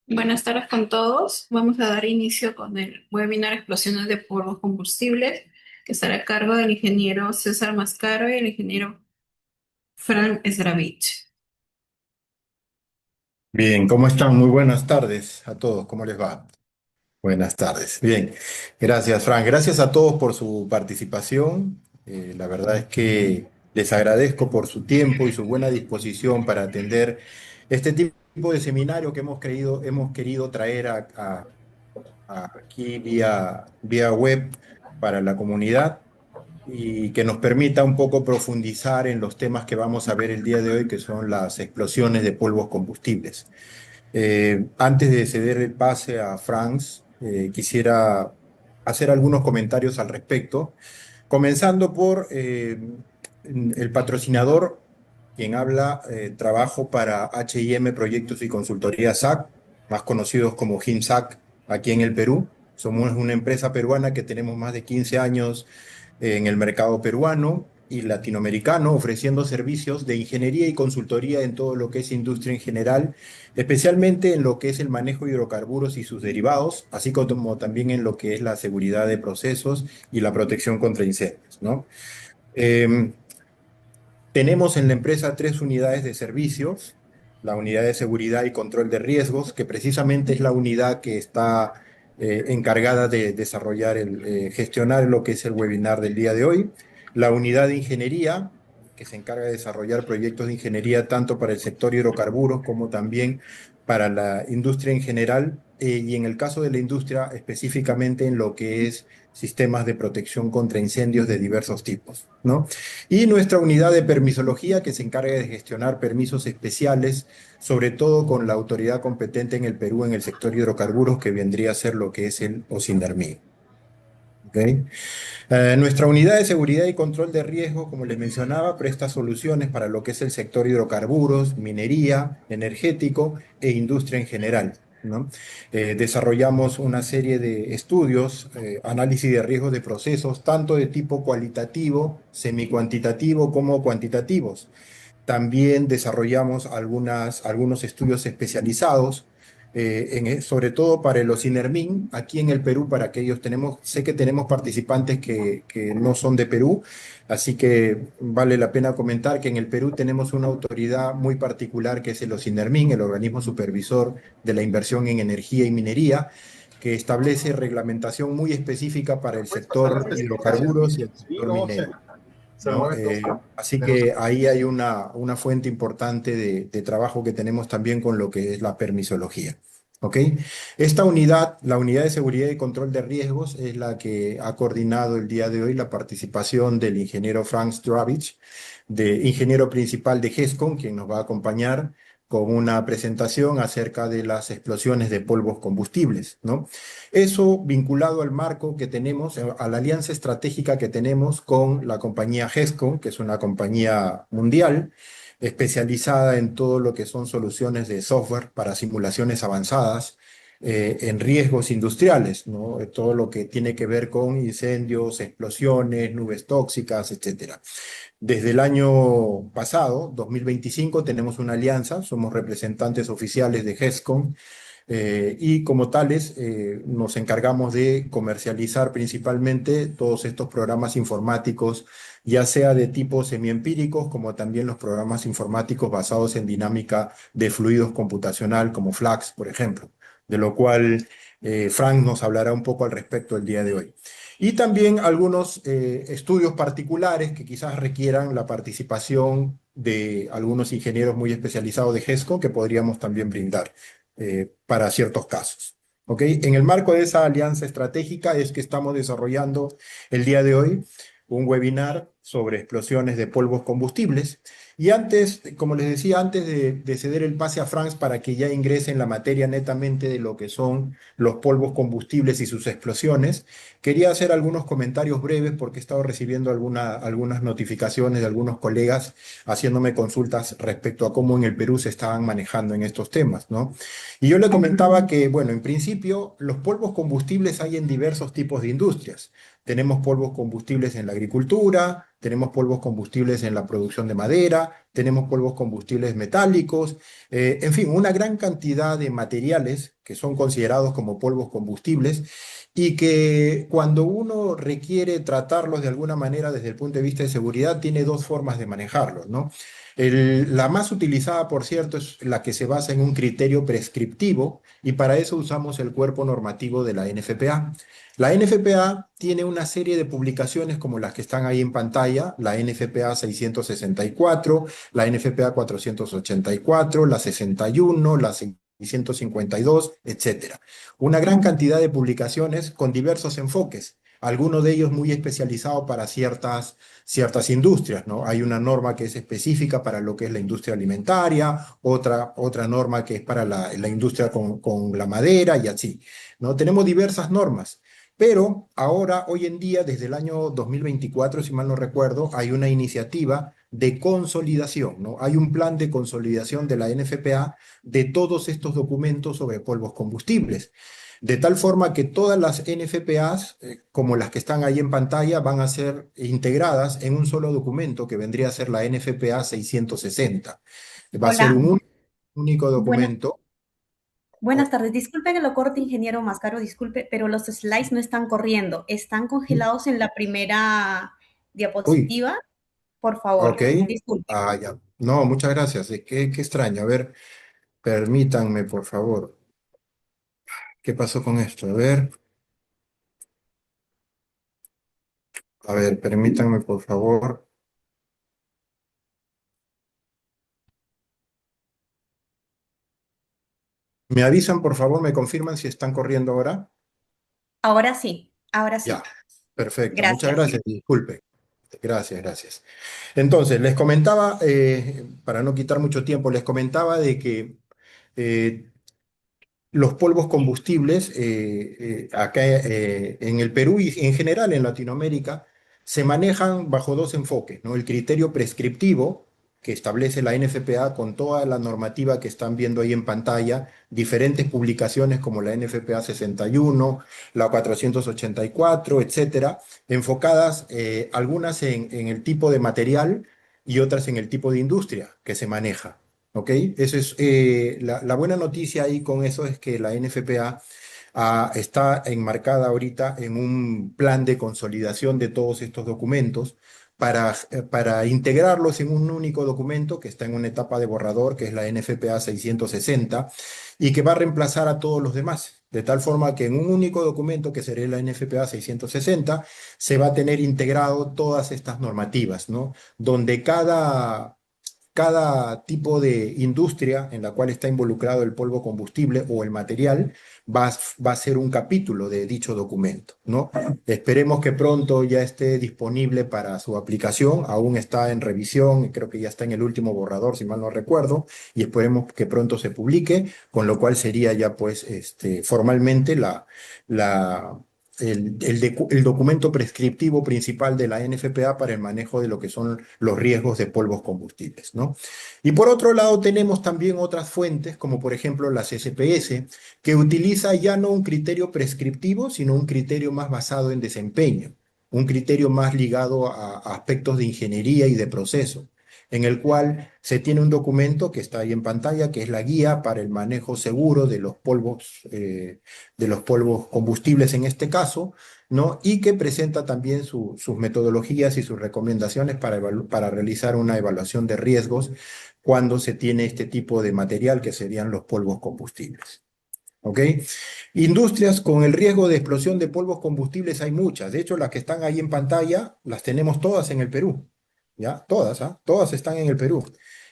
Buenas tardes con todos. Vamos a dar inicio con el webinar Explosiones de polvos combustibles, que estará a cargo del ingeniero César Mascaro y el ingeniero Fran Esravich. Bien, ¿cómo están? Muy buenas tardes a todos. ¿Cómo les va? Buenas tardes. Bien, gracias, Frank. Gracias a todos por su participación. La verdad es que les agradezco por su tiempo y su buena disposición para atender este tipo de seminario que hemos querido traer aquí vía web para la comunidad y que nos permita un poco profundizar en los temas que vamos a ver el día de hoy, que son las explosiones de polvos combustibles. Antes de ceder el pase a Franz, quisiera hacer algunos comentarios al respecto, comenzando por el patrocinador, quien habla, trabajo para H&M Proyectos y Consultoría SAC, más conocidos como HIMSAC, aquí en el Perú. Somos una empresa peruana que tenemos más de 15 años en el mercado peruano y latinoamericano, ofreciendo servicios de ingeniería y consultoría en todo lo que es industria en general, especialmente en lo que es el manejo de hidrocarburos y sus derivados, así como también en lo que es la seguridad de procesos y la protección contra incendios, ¿no? Eh, Tenemos en la empresa tres unidades de servicios: la unidad de seguridad y control de riesgos, que precisamente es la unidad que está encargada de desarrollar gestionar lo que es el webinar del día de hoy; la unidad de ingeniería, que se encarga de desarrollar proyectos de ingeniería tanto para el sector hidrocarburos como también para la industria en general, y en el caso de la industria específicamente en lo que es sistemas de protección contra incendios de diversos tipos, ¿no? Y nuestra unidad de permisología, que se encarga de gestionar permisos especiales, sobre todo con la autoridad competente en el Perú en el sector hidrocarburos, que vendría a ser lo que es el OSINDARMI. ¿Ok? Nuestra unidad de seguridad y control de riesgo, como les mencionaba, presta soluciones para lo que es el sector hidrocarburos, minería, energético e industria en general, ¿no? Desarrollamos una serie de estudios, análisis de riesgos de procesos, tanto de tipo cualitativo, semicuantitativo como cuantitativos. También desarrollamos algunos estudios especializados, sobre todo para el Ocinermin, aquí en el Perú, para aquellos sé que tenemos participantes que no son de Perú, así que vale la pena comentar que en el Perú tenemos una autoridad muy particular que es el Ocinermin, el organismo supervisor de la inversión en energía y minería, que establece reglamentación muy específica para el sector hidrocarburos y el sector minero, ¿no? Así que ahí hay una fuente importante de trabajo que tenemos también con lo que es la permisología. ¿Ok? Esta unidad, la unidad de seguridad y control de riesgos, es la que ha coordinado el día de hoy la participación del ingeniero Franz Dravich, ingeniero principal de GESCON, quien nos va a acompañar con una presentación acerca de las explosiones de polvos combustibles, ¿no? Eso vinculado al marco que tenemos, a la alianza estratégica que tenemos con la compañía GESCO, que es una compañía mundial especializada en todo lo que son soluciones de software para simulaciones avanzadas en riesgos industriales, ¿no? Todo lo que tiene que ver con incendios, explosiones, nubes tóxicas, etcétera. Desde el año pasado, 2025, tenemos una alianza, somos representantes oficiales de GESCOM, y como tales nos encargamos de comercializar principalmente todos estos programas informáticos, ya sea de tipo semiempíricos, como también los programas informáticos basados en dinámica de fluidos computacional, como FLAX, por ejemplo, de lo cual Frank nos hablará un poco al respecto el día de hoy. Y también algunos estudios particulares que quizás requieran la participación de algunos ingenieros muy especializados de GESCO que podríamos también brindar para ciertos casos. ¿Ok? En el marco de esa alianza estratégica es que estamos desarrollando el día de hoy un webinar sobre explosiones de polvos combustibles. Y antes, como les decía, antes de ceder el pase a Franz para que ya ingrese en la materia netamente de lo que son los polvos combustibles y sus explosiones, quería hacer algunos comentarios breves porque he estado recibiendo algunas notificaciones de algunos colegas haciéndome consultas respecto a cómo en el Perú se estaban manejando en estos temas, ¿no? Y yo le comentaba que, bueno, en principio, los polvos combustibles hay en diversos tipos de industrias. Tenemos polvos combustibles en la agricultura, tenemos polvos combustibles en la producción de madera, tenemos polvos combustibles metálicos, en fin, una gran cantidad de materiales que son considerados como polvos combustibles y que cuando uno requiere tratarlos de alguna manera desde el punto de vista de seguridad, tiene dos formas de manejarlos, ¿no? La más utilizada, por cierto, es la que se basa en un criterio prescriptivo y para eso usamos el cuerpo normativo de la NFPA. La NFPA tiene una serie de publicaciones como las que están ahí en pantalla, la NFPA 664, la NFPA 484, la 61, la 652, etcétera. Una gran cantidad de publicaciones con diversos enfoques, algunos de ellos muy especializados para ciertas industrias, ¿no? Hay una norma que es específica para lo que es la industria alimentaria, otra norma que es para la industria con la madera y así, ¿no? Tenemos diversas normas. Pero ahora, hoy en día, desde el año 2024, si mal no recuerdo, hay una iniciativa de consolidación, ¿no? Hay un plan de consolidación de la NFPA de todos estos documentos sobre polvos combustibles. De tal forma que todas las NFPAs, como las que están ahí en pantalla, van a ser integradas en un solo documento que vendría a ser la NFPA 660. Va a ser Hola, un único buena- documento. buenas Oh, tardes. Disculpe que lo corte, ingeniero Mascaro, disculpe, pero los slides no están corriendo, están congelados en la primera uy, diapositiva. Por ok. favor, disculpe. Ah, ya. No, muchas gracias. Qué extraño. A ver, permítanme, por favor. ¿Qué pasó con esto? A ver, permítanme, por favor. ¿Me avisan, por favor? ¿Me confirman si están corriendo ahora? Ahora Ya, sí. perfecto. Muchas Gracias. gracias. Disculpe. Gracias, gracias. Entonces, les comentaba, para no quitar mucho tiempo, les comentaba de que eh, los polvos combustibles acá en el Perú y en general en Latinoamérica se manejan bajo dos enfoques, ¿no? El criterio prescriptivo que establece la NFPA con toda la normativa que están viendo ahí en pantalla, diferentes publicaciones como la NFPA 61, la 484, etcétera, enfocadas algunas en el tipo de material y otras en el tipo de industria que se maneja. ¿Ok? Eso es, la buena noticia ahí con eso es que la NFPA está enmarcada ahorita en un plan de consolidación de todos estos documentos para integrarlos en un único documento que está en una etapa de borrador, que es la NFPA 660, y que va a reemplazar a todos los demás. De tal forma que en un único documento, que sería la NFPA 660, se va a tener integrado todas estas normativas, ¿no? Donde cada tipo de industria en la cual está involucrado el polvo combustible o el material va a ser un capítulo de dicho documento, ¿no? Esperemos que pronto ya esté disponible para su aplicación, aún está en revisión, creo que ya está en el último borrador, si mal no recuerdo, y esperemos que pronto se publique, con lo cual sería ya pues formalmente la, el documento prescriptivo principal de la NFPA para el manejo de lo que son los riesgos de polvos combustibles, ¿no? Y por otro lado tenemos también otras fuentes, como por ejemplo las SPS, que utiliza ya no un criterio prescriptivo, sino un criterio más basado en desempeño, un criterio más ligado a aspectos de ingeniería y de proceso, en el cual se tiene un documento que está ahí en pantalla, que es la guía para el manejo seguro de los polvos combustibles en este caso, ¿no? Y que presenta también sus metodologías y sus recomendaciones para realizar una evaluación de riesgos cuando se tiene este tipo de material que serían los polvos combustibles. ¿Ok? Industrias con el riesgo de explosión de polvos combustibles hay muchas. De hecho, las que están ahí en pantalla las tenemos todas en el Perú. ¿Ya? Todas, ¿ah? Todas están en el Perú.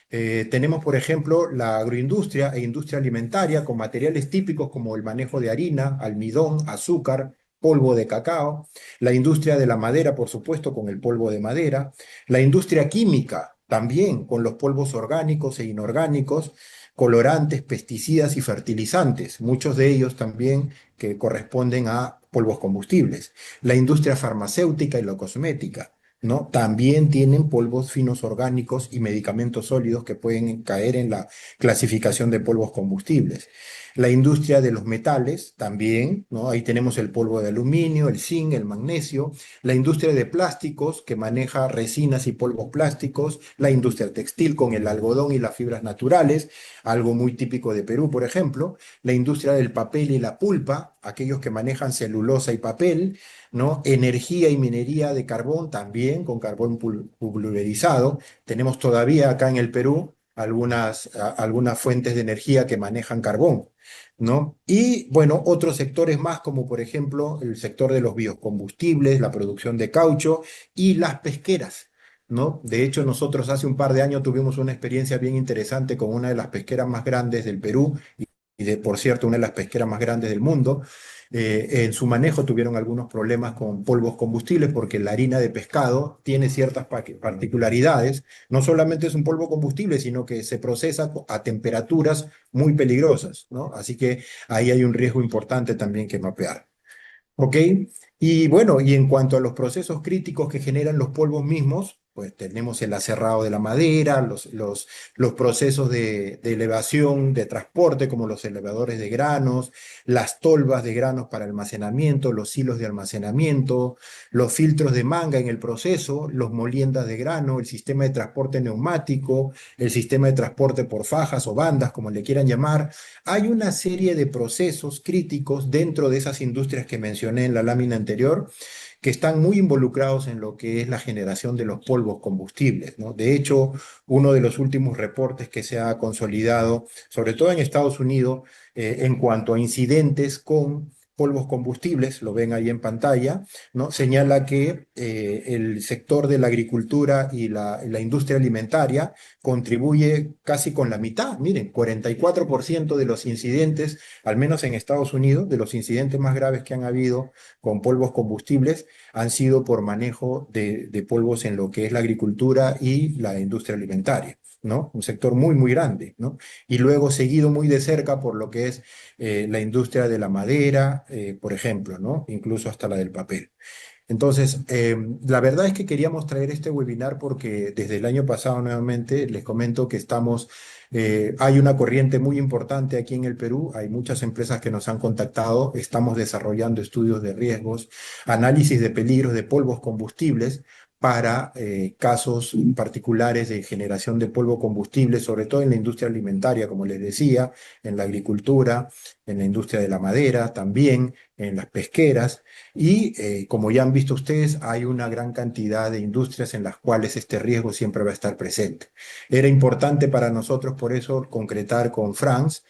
Tenemos, por ejemplo, la agroindustria e industria alimentaria con materiales típicos como el manejo de harina, almidón, azúcar, polvo de cacao. La industria de la madera, por supuesto, con el polvo de madera. La industria química también con los polvos orgánicos e inorgánicos, colorantes, pesticidas y fertilizantes, muchos de ellos también que corresponden a polvos combustibles. La industria farmacéutica y la cosmética, ¿no? También tienen polvos finos orgánicos y medicamentos sólidos que pueden caer en la clasificación de polvos combustibles. La industria de los metales también, ¿no? Ahí tenemos el polvo de aluminio, el zinc, el magnesio. La industria de plásticos, que maneja resinas y polvos plásticos. La industria textil con el algodón y las fibras naturales, algo muy típico de Perú, por ejemplo. La industria del papel y la pulpa, aquellos que manejan celulosa y papel, ¿no? Energía y minería de carbón también, con carbón pulverizado. Tenemos todavía acá en el Perú algunas fuentes de energía que manejan carbón, ¿no? Y bueno, otros sectores más, como por ejemplo el sector de los biocombustibles, la producción de caucho y las pesqueras, ¿no? De hecho, nosotros hace un par de años tuvimos una experiencia bien interesante con una de las pesqueras más grandes del Perú por cierto, una de las pesqueras más grandes del mundo. En su manejo tuvieron algunos problemas con polvos combustibles porque la harina de pescado tiene ciertas particularidades. No solamente es un polvo combustible, sino que se procesa a temperaturas muy peligrosas, ¿no? Así que ahí hay un riesgo importante también que mapear. ¿Ok? Y bueno, y en cuanto a los procesos críticos que generan los polvos mismos, pues tenemos el aserrado de la madera, los procesos de elevación, de transporte, como los elevadores de granos, las tolvas de granos para almacenamiento, los hilos de almacenamiento, los filtros de manga en el proceso, los moliendas de grano, el sistema de transporte neumático, el sistema de transporte por fajas o bandas, como le quieran llamar. Hay una serie de procesos críticos dentro de esas industrias que mencioné en la lámina anterior que están muy involucrados en lo que es la generación de los polvos combustibles, ¿no? De hecho, uno de los últimos reportes que se ha consolidado, sobre todo en Estados Unidos, en cuanto a incidentes con polvos combustibles, lo ven ahí en pantalla, ¿no? Señala que el sector de la agricultura y la industria alimentaria contribuye casi con la mitad. Miren, 44% de los incidentes, al menos en Estados Unidos, de los incidentes más graves que han habido con polvos combustibles, han sido por manejo de polvos en lo que es la agricultura y la industria alimentaria, ¿no? Un sector muy, muy grande, ¿no? Y luego seguido muy de cerca por lo que es la industria de la madera, por ejemplo, ¿no? Incluso hasta la del papel. Entonces, la verdad es que queríamos traer este webinar porque desde el año pasado nuevamente les comento que hay una corriente muy importante aquí en el Perú, hay muchas empresas que nos han contactado, estamos desarrollando estudios de riesgos, análisis de peligros de polvos combustibles para casos particulares de generación de polvo combustible, sobre todo en la industria alimentaria, como les decía, en la agricultura, en la industria de la madera, también en las pesqueras. Y como ya han visto ustedes, hay una gran cantidad de industrias en las cuales este riesgo siempre va a estar presente. Era importante para nosotros, por eso, concretar con Franz,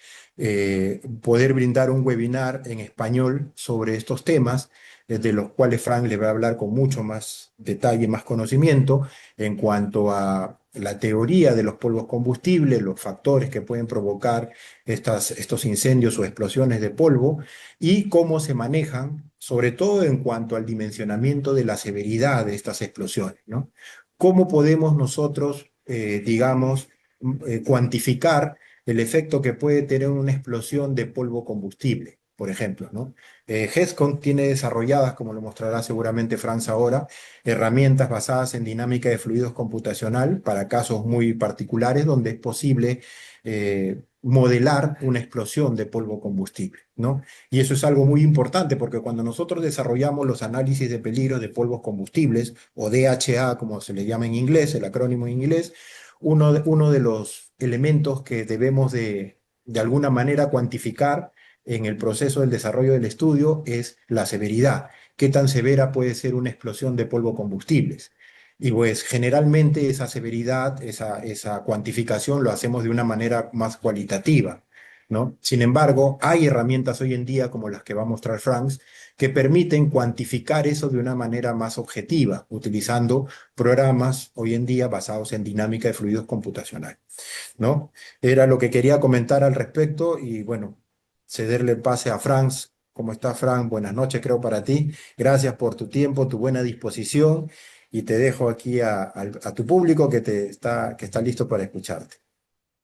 poder brindar un webinar en español sobre estos temas, de los cuales Franz le va a hablar con mucho más detalle, más conocimiento en cuanto a la teoría de los polvos combustibles, los factores que pueden provocar estos incendios o explosiones de polvo y cómo se manejan, sobre todo en cuanto al dimensionamiento de la severidad de estas explosiones, ¿no? ¿Cómo podemos nosotros, digamos, cuantificar el efecto que puede tener una explosión de polvo combustible, por ejemplo, ¿no? HESCON tiene desarrolladas, como lo mostrará seguramente Franz ahora, herramientas basadas en dinámica de fluidos computacional para casos muy particulares donde es posible modelar una explosión de polvo combustible, ¿no? Y eso es algo muy importante porque cuando nosotros desarrollamos los análisis de peligro de polvos combustibles, o DHA, como se le llama en inglés, el acrónimo en inglés, uno de los elementos que debemos de alguna manera cuantificar en el proceso del desarrollo del estudio es la severidad. ¿Qué tan severa puede ser una explosión de polvo combustibles? Y pues generalmente esa severidad, esa cuantificación lo hacemos de una manera más cualitativa, ¿no? Sin embargo, hay herramientas hoy en día, como las que va a mostrar Franz, que permiten cuantificar eso de una manera más objetiva, utilizando programas hoy en día basados en dinámica de fluidos computacional, ¿no? Era lo que quería comentar al respecto y bueno, cederle el pase a Franz. ¿Cómo está, Franz? Buenas noches, creo, para ti. Gracias por tu tiempo, tu buena disposición y te dejo aquí a tu público que está listo para escucharte.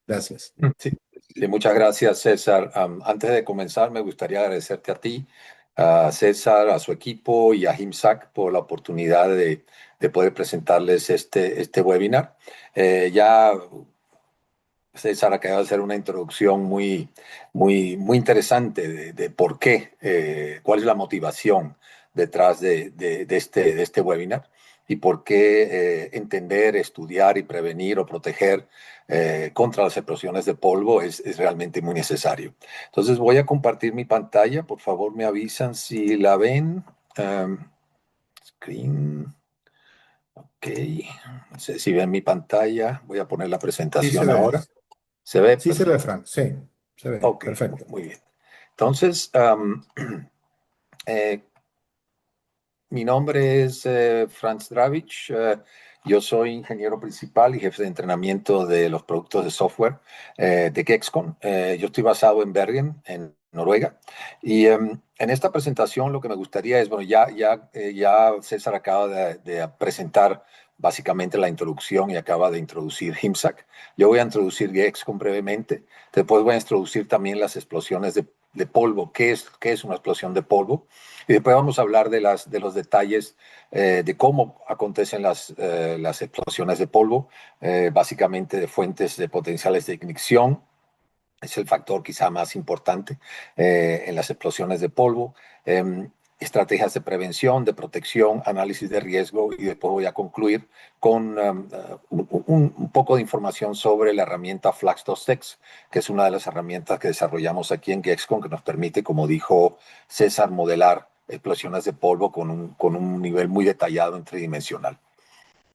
Gracias. Sí, sí, muchas gracias, César. Antes de comenzar, me gustaría agradecerte a ti, a César, a su equipo y a HIMSAC por la oportunidad de poder presentarles este webinar. Ya César acaba de hacer una introducción muy interesante de por qué, cuál es la motivación detrás de este webinar y por qué entender, estudiar y prevenir o proteger contra las explosiones de polvo es realmente muy necesario. Entonces voy a compartir mi pantalla. Por favor, me avisan si la ven. Screen. Ok. No sé si ven mi pantalla. Voy a poner la Sí se presentación ve. ahora. ¿Se ve? Sí se ve, Perfecto. Frank. Sí, se ve. Ok, Perfecto. muy bien. Entonces, eh, mi nombre es Franz Dravich. Yo soy ingeniero principal y jefe de entrenamiento de los productos de software de Gexcon. Yo estoy basado en Bergen, en Noruega. Y en esta presentación lo que me gustaría es, bueno, ya César acaba de presentar básicamente la introducción y acaba de introducir HIMSAC. Yo voy a introducir Gexcon brevemente. Después voy a introducir también las explosiones de polvo. ¿Qué es una explosión de polvo? Y después vamos a hablar de los detalles de cómo acontecen las explosiones de polvo, básicamente de fuentes de potenciales de ignición. Es el factor quizá más importante en las explosiones de polvo. Estrategias de prevención, de protección, análisis de riesgo y después voy a concluir con un poco de información sobre la herramienta Flax2Tex, que es una de las herramientas que desarrollamos aquí en Gexcon que nos permite, como dijo César, modelar explosiones de polvo con un nivel muy detallado en tridimensional.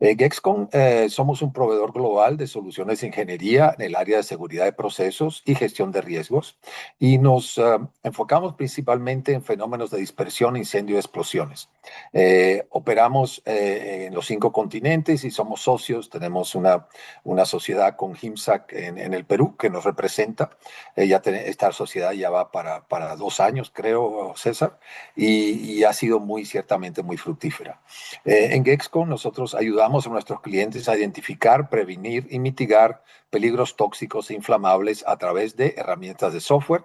Gexcon somos un proveedor global de soluciones de ingeniería en el área de seguridad de procesos y gestión de riesgos y nos enfocamos principalmente en fenómenos de dispersión, incendio y explosiones. Operamos en los 5 continentes y somos socios. Tenemos una sociedad con HIMSAC en el Perú que nos representa. Esta sociedad ya va para 2 años, creo, César, y ha sido ciertamente muy fructífera. En Gexcon nosotros ayudamos a nuestros clientes a identificar, prevenir y mitigar peligros tóxicos e inflamables a través de herramientas de software,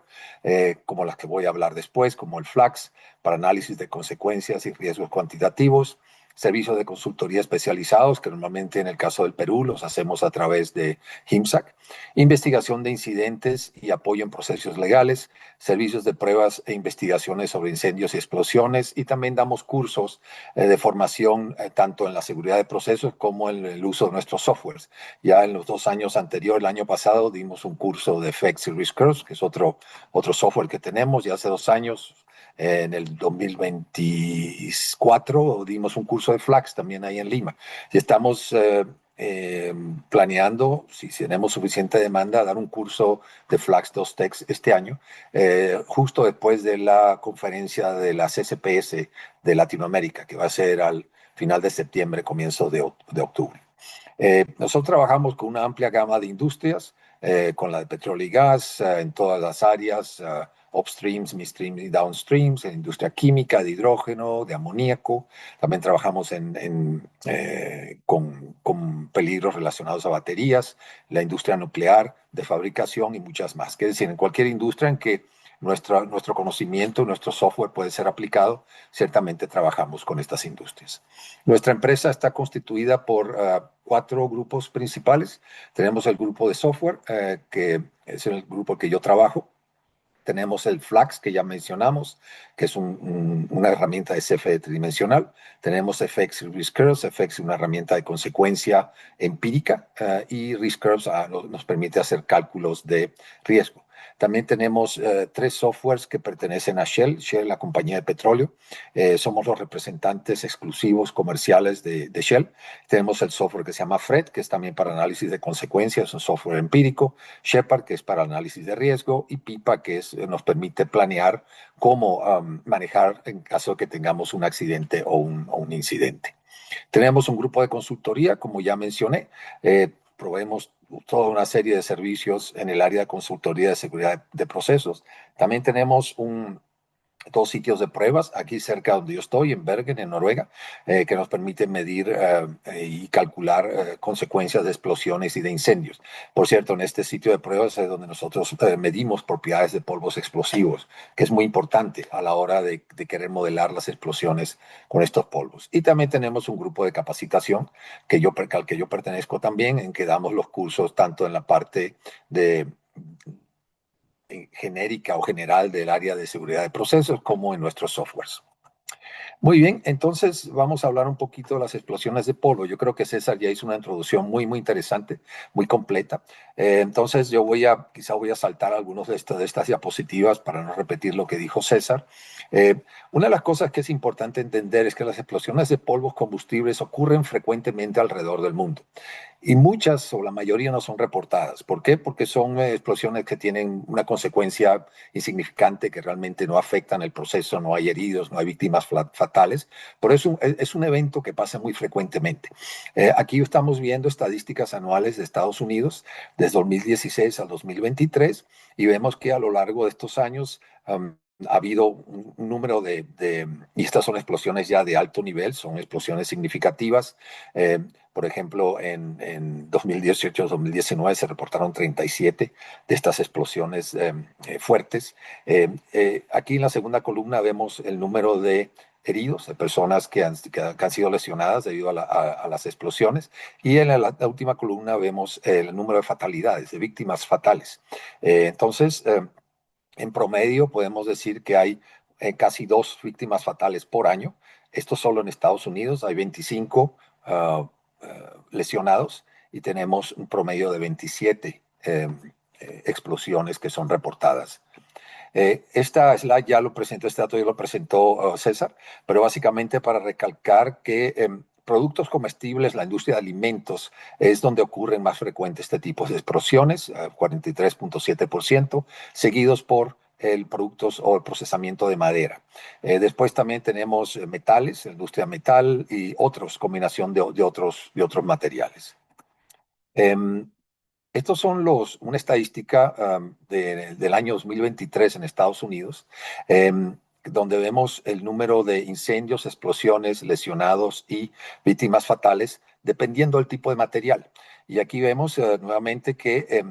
como las que voy a hablar después, como el FLAX, para análisis de consecuencias y riesgos cuantitativos, servicios de consultoría especializados, que normalmente en el caso del Perú los hacemos a través de HIMSAC, investigación de incidentes y apoyo en procesos legales, servicios de pruebas e investigaciones sobre incendios y explosiones, y también damos cursos de formación tanto en la seguridad de procesos como en el uso de nuestros softwares. Ya en los 2 años anteriores, el año pasado, dimos un curso de FX y Risk Curves, que es otro software que tenemos. Ya hace 2 años, en el 2024, dimos un curso de Flax también ahí en Lima. Y estamos planeando, si tenemos suficiente demanda, dar un curso de Flax2Tex este año, justo después de la conferencia de la CCPS de Latinoamérica, que va a ser al final de septiembre, comienzo de octubre. Nosotros trabajamos con una amplia gama de industrias, con la de petróleo y gas, en todas las áreas, upstreams, midstreams y downstreams, en industria química, de hidrógeno, de amoníaco. También trabajamos con peligros relacionados a baterías, la industria nuclear, de fabricación y muchas más. Es decir, en cualquier industria en que nuestro conocimiento, nuestro software puede ser aplicado, ciertamente trabajamos con estas industrias. Nuestra empresa está constituida por 4 grupos principales. Tenemos el grupo de software, que es el grupo que yo trabajo. Tenemos el FLAX, que ya mencionamos, que es una herramienta de CFD tridimensional. Tenemos FX y Risk Curves. FX es una herramienta de consecuencia empírica y Risk Curves nos permite hacer cálculos de riesgo. También tenemos 3 softwares que pertenecen a Shell. Shell, la compañía de petróleo. Somos los representantes exclusivos comerciales de Shell. Tenemos el software que se llama FRED, que es también para análisis de consecuencias, es un software empírico. Shepard, que es para análisis de riesgo, y PIPA, que nos permite planear cómo manejar en caso de que tengamos un accidente o un incidente. Tenemos un grupo de consultoría, como ya mencioné. Proveemos toda una serie de servicios en el área de consultoría de seguridad de procesos. También tenemos un dos sitios de pruebas, aquí cerca donde yo estoy, en Bergen, en Noruega, que nos permiten medir y calcular consecuencias de explosiones y de incendios. Por cierto, en este sitio de pruebas es donde nosotros medimos propiedades de polvos explosivos, que es muy importante a la hora de querer modelar las explosiones con estos polvos. Y también tenemos un grupo de capacitación al que yo pertenezco también, en que damos los cursos tanto en la parte de genérica o general del área de seguridad de procesos como en nuestros softwares. Muy bien, entonces vamos a hablar un poquito de las explosiones de polvo. Yo creo que César ya hizo una introducción muy interesante, muy completa. Entonces quizá voy a saltar algunos de estas diapositivas para no repetir lo que dijo César. Una de las cosas que es importante entender es que las explosiones de polvos combustibles ocurren frecuentemente alrededor del mundo. Y muchas o la mayoría no son reportadas. ¿Por qué? Porque son explosiones que tienen una consecuencia insignificante, que realmente no afectan el proceso, no hay heridos, no hay víctimas fatales. Por eso es un evento que pasa muy frecuentemente. Aquí estamos viendo estadísticas anuales de Estados Unidos desde 2016 al 2023 y vemos que a lo largo de estos años ha habido un número y estas son explosiones ya de alto nivel, son explosiones significativas. Por ejemplo, en 2018-2019 se reportaron 37 de estas explosiones fuertes. Aquí en la segunda columna vemos el número de heridos, de personas que han sido lesionadas debido a las explosiones. Y en la última columna vemos el número de fatalidades, de víctimas fatales. Entonces, en promedio podemos decir que hay casi 2 víctimas fatales por año. Esto solo en Estados Unidos, hay 25 lesionados y tenemos un promedio de 27 explosiones que son reportadas. Esta slide ya lo presentó, este dato ya lo presentó César, pero básicamente para recalcar que productos comestibles, la industria de alimentos, es donde ocurren más frecuentes este tipo de explosiones, 43.7%, seguidos por el productos o el procesamiento de madera. Después también tenemos metales, la industria metal y otros, combinación de otros materiales. Estos son una estadística del año 2023 en Estados Unidos, donde vemos el número de incendios, explosiones, lesionados y víctimas fatales, dependiendo del tipo de material. Y aquí vemos nuevamente que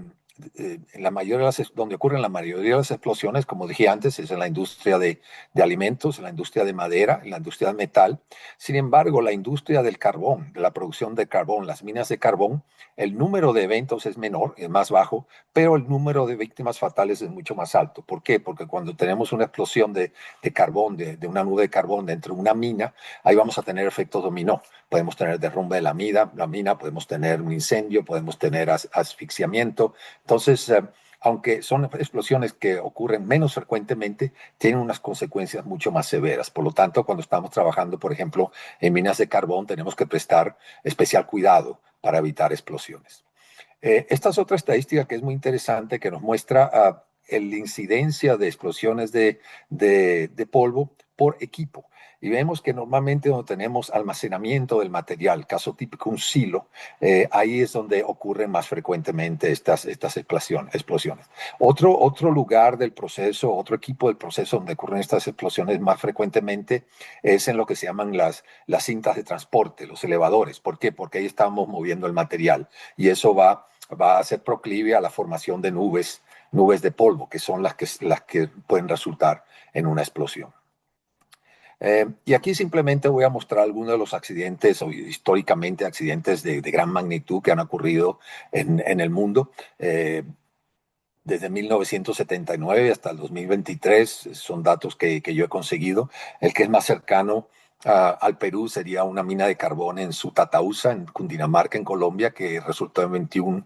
en la mayoría donde ocurren la mayoría de las explosiones, como dije antes, es en la industria de alimentos, en la industria de madera, en la industria del metal. Sin embargo, la industria del carbón, de la producción de carbón, las minas de carbón, el número de eventos es menor, es más bajo, pero el número de víctimas fatales es mucho más alto. ¿Por qué? Porque cuando tenemos una explosión de carbón, de una nube de carbón dentro de una mina, ahí vamos a tener efectos dominó. Podemos tener derrumbe de la mina, podemos tener un incendio, podemos tener asfixiamiento. Entonces, aunque son explosiones que ocurren menos frecuentemente, tienen unas consecuencias mucho más severas. Por lo tanto, cuando estamos trabajando, por ejemplo, en minas de carbón, tenemos que prestar especial cuidado para evitar explosiones. Esta es otra estadística que es muy interesante, que nos muestra la incidencia de explosiones de polvo por equipo. Y vemos que normalmente donde tenemos almacenamiento del material, caso típico un silo, ahí es donde ocurren más frecuentemente estas explosiones. Otro lugar del proceso, otro equipo del proceso donde ocurren estas explosiones más frecuentemente es en lo que se llaman las cintas de transporte, los elevadores. ¿Por qué? Porque ahí estamos moviendo el material y eso va a ser proclive a la formación de nubes de polvo, que son las que pueden resultar en una explosión. Y aquí simplemente voy a mostrar algunos de los accidentes, o históricamente accidentes de gran magnitud que han ocurrido en el mundo. Desde 1979 hasta el 2023, son datos que yo he conseguido. El que es más cercano al Perú sería una mina de carbón en Sutatausa, en Cundinamarca, en Colombia, que resultó en 21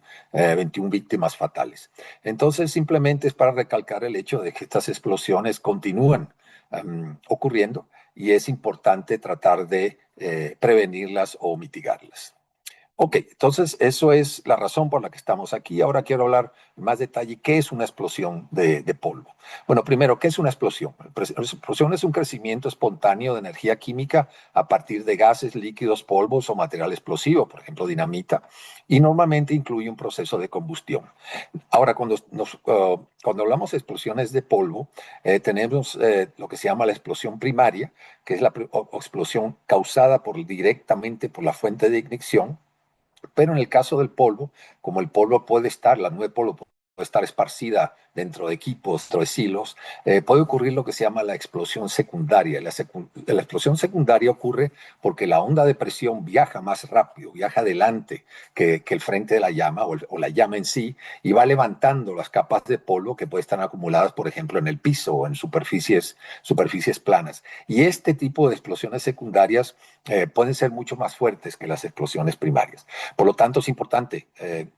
víctimas fatales. Entonces, simplemente es para recalcar el hecho de que estas explosiones continúan ocurriendo y es importante tratar de prevenirlas o mitigarlas. Ok, entonces eso es la razón por la que estamos aquí. Ahora quiero hablar en más detalle qué es una explosión de polvo. Bueno, primero, ¿qué es una explosión? Una explosión es un crecimiento espontáneo de energía química a partir de gases, líquidos, polvos o material explosivo, por ejemplo, dinamita, y normalmente incluye un proceso de combustión. Ahora, cuando hablamos de explosiones de polvo, tenemos lo que se llama la explosión primaria, que es la explosión causada directamente por la fuente de ignición, pero en el caso del polvo, como el polvo puede estar, la nube de polvo puede estar esparcida dentro de equipos, dentro de silos, puede ocurrir lo que se llama la explosión secundaria. La explosión secundaria ocurre porque la onda de presión viaja más rápido, viaja adelante que el frente de la llama o la llama en sí, y va levantando las capas de polvo que pueden estar acumuladas, por ejemplo, en el piso o en superficies planas. Y este tipo de explosiones secundarias pueden ser mucho más fuertes que las explosiones primarias. Por lo tanto, es importante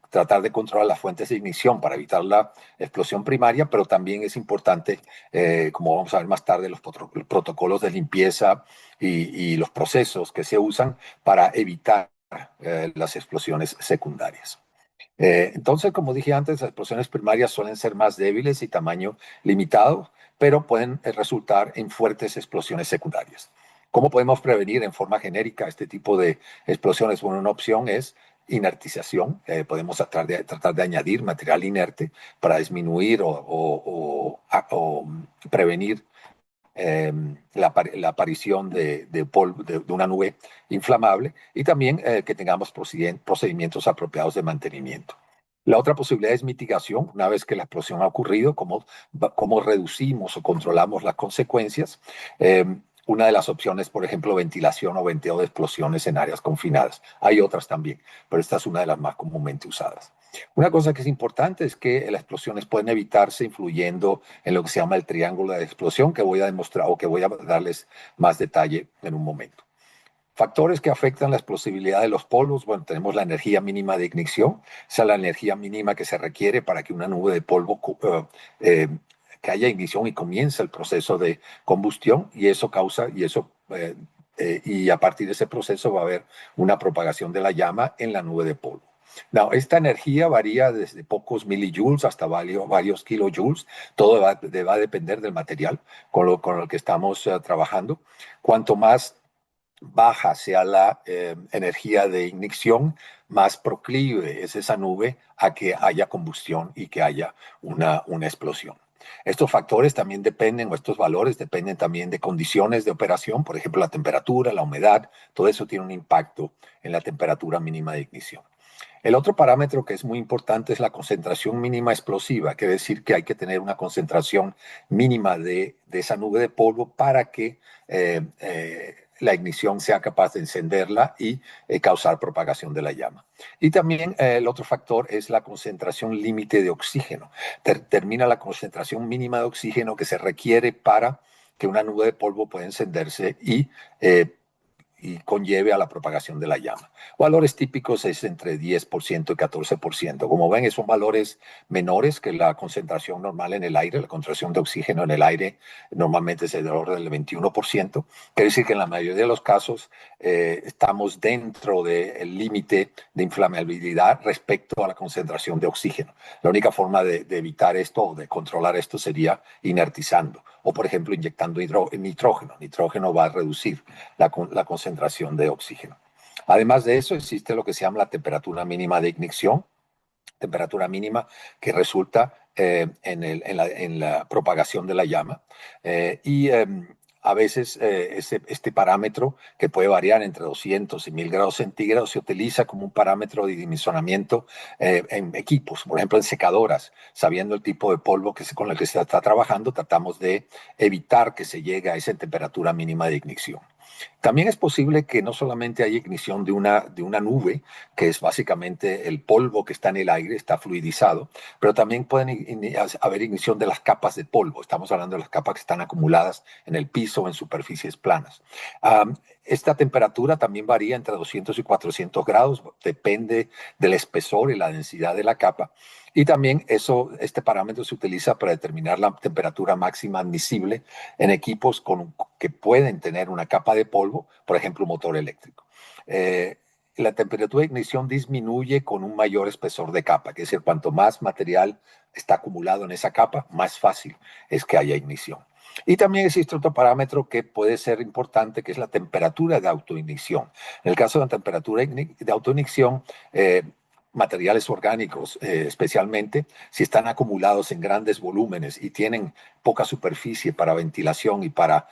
tratar de controlar las fuentes de ignición para evitar la explosión primaria, pero también es importante, como vamos a ver más tarde, los protocolos de limpieza y los procesos que se usan para evitar las explosiones secundarias. Entonces, como dije antes, las explosiones primarias suelen ser más débiles y tamaño limitado, pero pueden resultar en fuertes explosiones secundarias. ¿Cómo podemos prevenir en forma genérica este tipo de explosiones? Bueno, una opción es inertización. Podemos tratar de añadir material inerte para disminuir o prevenir la aparición de polvo, de una nube inflamable, y también que tengamos procedimientos apropiados de mantenimiento. La otra posibilidad es mitigación. Una vez que la explosión ha ocurrido, cómo reducimos o controlamos las consecuencias. Eh, una de las opciones, por ejemplo, ventilación o venteo de explosiones en áreas confinadas. Hay otras también, pero esta es una de las más comúnmente usadas. Una cosa que es importante es que las explosiones pueden evitarse influyendo en lo que se llama el triángulo de explosión, que voy a demostrar o que voy a darles más detalle en un momento. Factores que afectan la explosibilidad de los polvos. Bueno, tenemos la energía mínima de ignición, esa es la energía mínima que se requiere para que una nube de polvo que haya ignición y comience el proceso de combustión, y eso causa, y a partir de ese proceso va a haber una propagación de la llama en la nube de polvo. No, esta energía varía desde pocos millijoules hasta varios kilojoules. Todo va a depender del material con el que estamos trabajando. Cuanto más baja sea la energía de ignición, más proclive es esa nube a que haya combustión y que haya una explosión. Estos factores también dependen, o estos valores dependen también de condiciones de operación, por ejemplo, la temperatura, la humedad, todo eso tiene un impacto en la temperatura mínima de ignición. El otro parámetro que es muy importante es la concentración mínima explosiva, quiere decir que hay que tener una concentración mínima de esa nube de polvo para que la ignición sea capaz de encenderla y causar propagación de la llama. Y también el otro factor es la concentración límite de oxígeno. Termina la concentración mínima de oxígeno que se requiere para que una nube de polvo pueda encenderse y conlleve a la propagación de la llama. Valores típicos es entre 10% y 14%. Como ven, son valores menores que la concentración normal en el aire. La concentración de oxígeno en el aire normalmente es del orden del 21%. Quiere decir que en la mayoría de los casos estamos dentro del límite de inflamabilidad respecto a la concentración de oxígeno. La única forma de evitar esto o de controlar esto sería inertizando o, por ejemplo, inyectando nitrógeno. Nitrógeno va a reducir la concentración de oxígeno. Además de eso, existe lo que se llama la temperatura mínima de ignición, temperatura mínima que resulta en la propagación de la llama. A veces este parámetro, que puede variar entre 200 y 1000 grados centígrados, se utiliza como un parámetro de dimensionamiento en equipos, por ejemplo en secadoras. Sabiendo el tipo de polvo con el que se está trabajando, tratamos de evitar que se llegue a esa temperatura mínima de ignición. También es posible que no solamente haya ignición de una nube, que es básicamente el polvo que está en el aire, está fluidizado, pero también pueden haber ignición de las capas de polvo. Estamos hablando de las capas que están acumuladas en el piso o en superficies planas. Esta temperatura también varía entre 200 y 400 grados, depende del espesor y la densidad de la capa. Y también este parámetro se utiliza para determinar la temperatura máxima admisible en equipos que pueden tener una capa de polvo, por ejemplo, un motor eléctrico. la temperatura de ignición disminuye con un mayor espesor de capa, que es decir, cuanto más material está acumulado en esa capa, más fácil es que haya ignición. Y también existe otro parámetro que puede ser importante, que es la temperatura de autoignición. En el caso de la temperatura de autoignición, materiales orgánicos, especialmente, si están acumulados en grandes volúmenes y tienen poca superficie para ventilación y para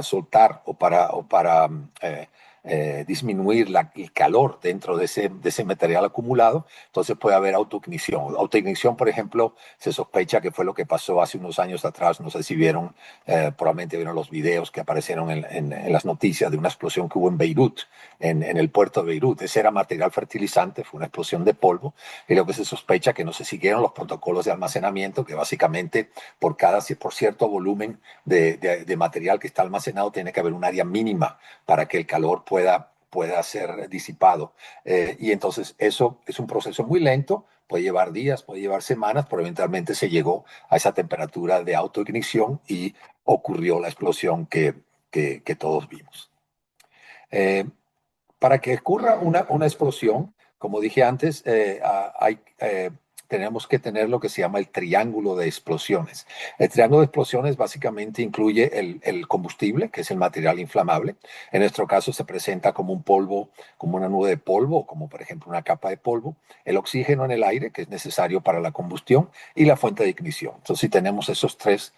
soltar o para disminuir el calor dentro de ese material acumulado, entonces puede haber autoignición. Autoignición, por ejemplo, se sospecha que fue lo que pasó hace unos años atrás. No sé si vieron, probablemente vieron los videos que aparecieron en las noticias de una explosión que hubo en Beirut, en el puerto de Beirut. Ese era material fertilizante, fue una explosión de polvo, y lo que se sospecha que no se siguieron los protocolos de almacenamiento, que básicamente por cierto volumen de material que está almacenado tiene que haber un área mínima para que el calor pueda ser disipado. Y entonces eso es un proceso muy lento, puede llevar días, puede llevar semanas, pero eventualmente se llegó a esa temperatura de autoignición y ocurrió la explosión que todos vimos. Para que ocurra una explosión, como dije antes, tenemos que tener lo que se llama el triángulo de explosiones. El triángulo de explosiones básicamente incluye el combustible, que es el material inflamable. En nuestro caso se presenta como un polvo, como una nube de polvo, como por ejemplo una capa de polvo, el oxígeno en el aire, que es necesario para la combustión, y la fuente de ignición. Entonces, si tenemos esos tres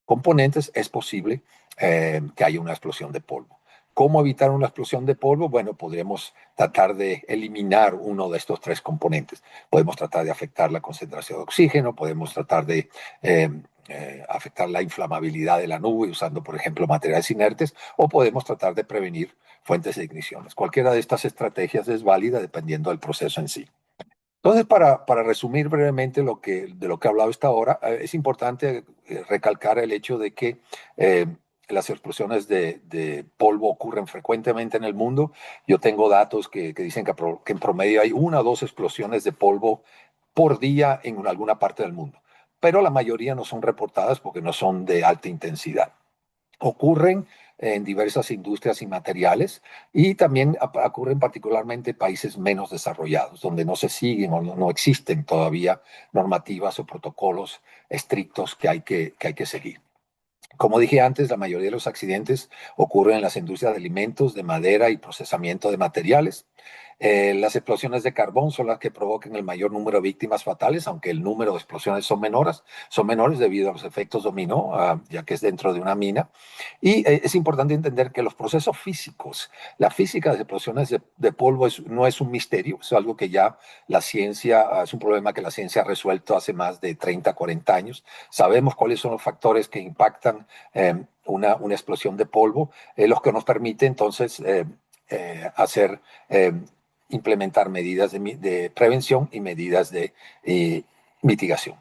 componentes, es posible que haya una explosión de polvo. ¿Cómo evitar una explosión de polvo? Bueno, podríamos tratar de eliminar uno de estos tres componentes. Podemos tratar de afectar la concentración de oxígeno, podemos tratar de afectar la inflamabilidad de la nube usando, por ejemplo, materiales inertes, o podemos tratar de prevenir fuentes de igniciones. Cualquiera de estas estrategias es válida dependiendo del proceso en sí. Entonces, para resumir brevemente de lo que he hablado hasta ahora, es importante recalcar el hecho de que eh, las explosiones de polvo ocurren frecuentemente en el mundo. Yo tengo datos que dicen que en promedio hay 1 o 2 explosiones de polvo por día en alguna parte del mundo, pero la mayoría no son reportadas porque no son de alta intensidad. Ocurren en diversas industrias y materiales, y también ocurren particularmente en países menos desarrollados, donde no se siguen o no existen todavía normativas o protocolos estrictos que hay que seguir. Como dije antes, la mayoría de los accidentes ocurren en las industrias de alimentos, de madera y procesamiento de materiales. Las explosiones de carbón son las que provocan el mayor número de víctimas fatales, aunque el número de explosiones son menores debido a los efectos dominó, ya que es dentro de una mina. Y es importante entender que los procesos físicos, la física de explosiones de polvo no es un misterio, es algo que ya la ciencia, es un problema que la ciencia ha resuelto hace más de 30, 40 años. Sabemos cuáles son los factores que impactan una explosión de polvo, los que nos permite entonces hacer implementar medidas de prevención y medidas de mitigación.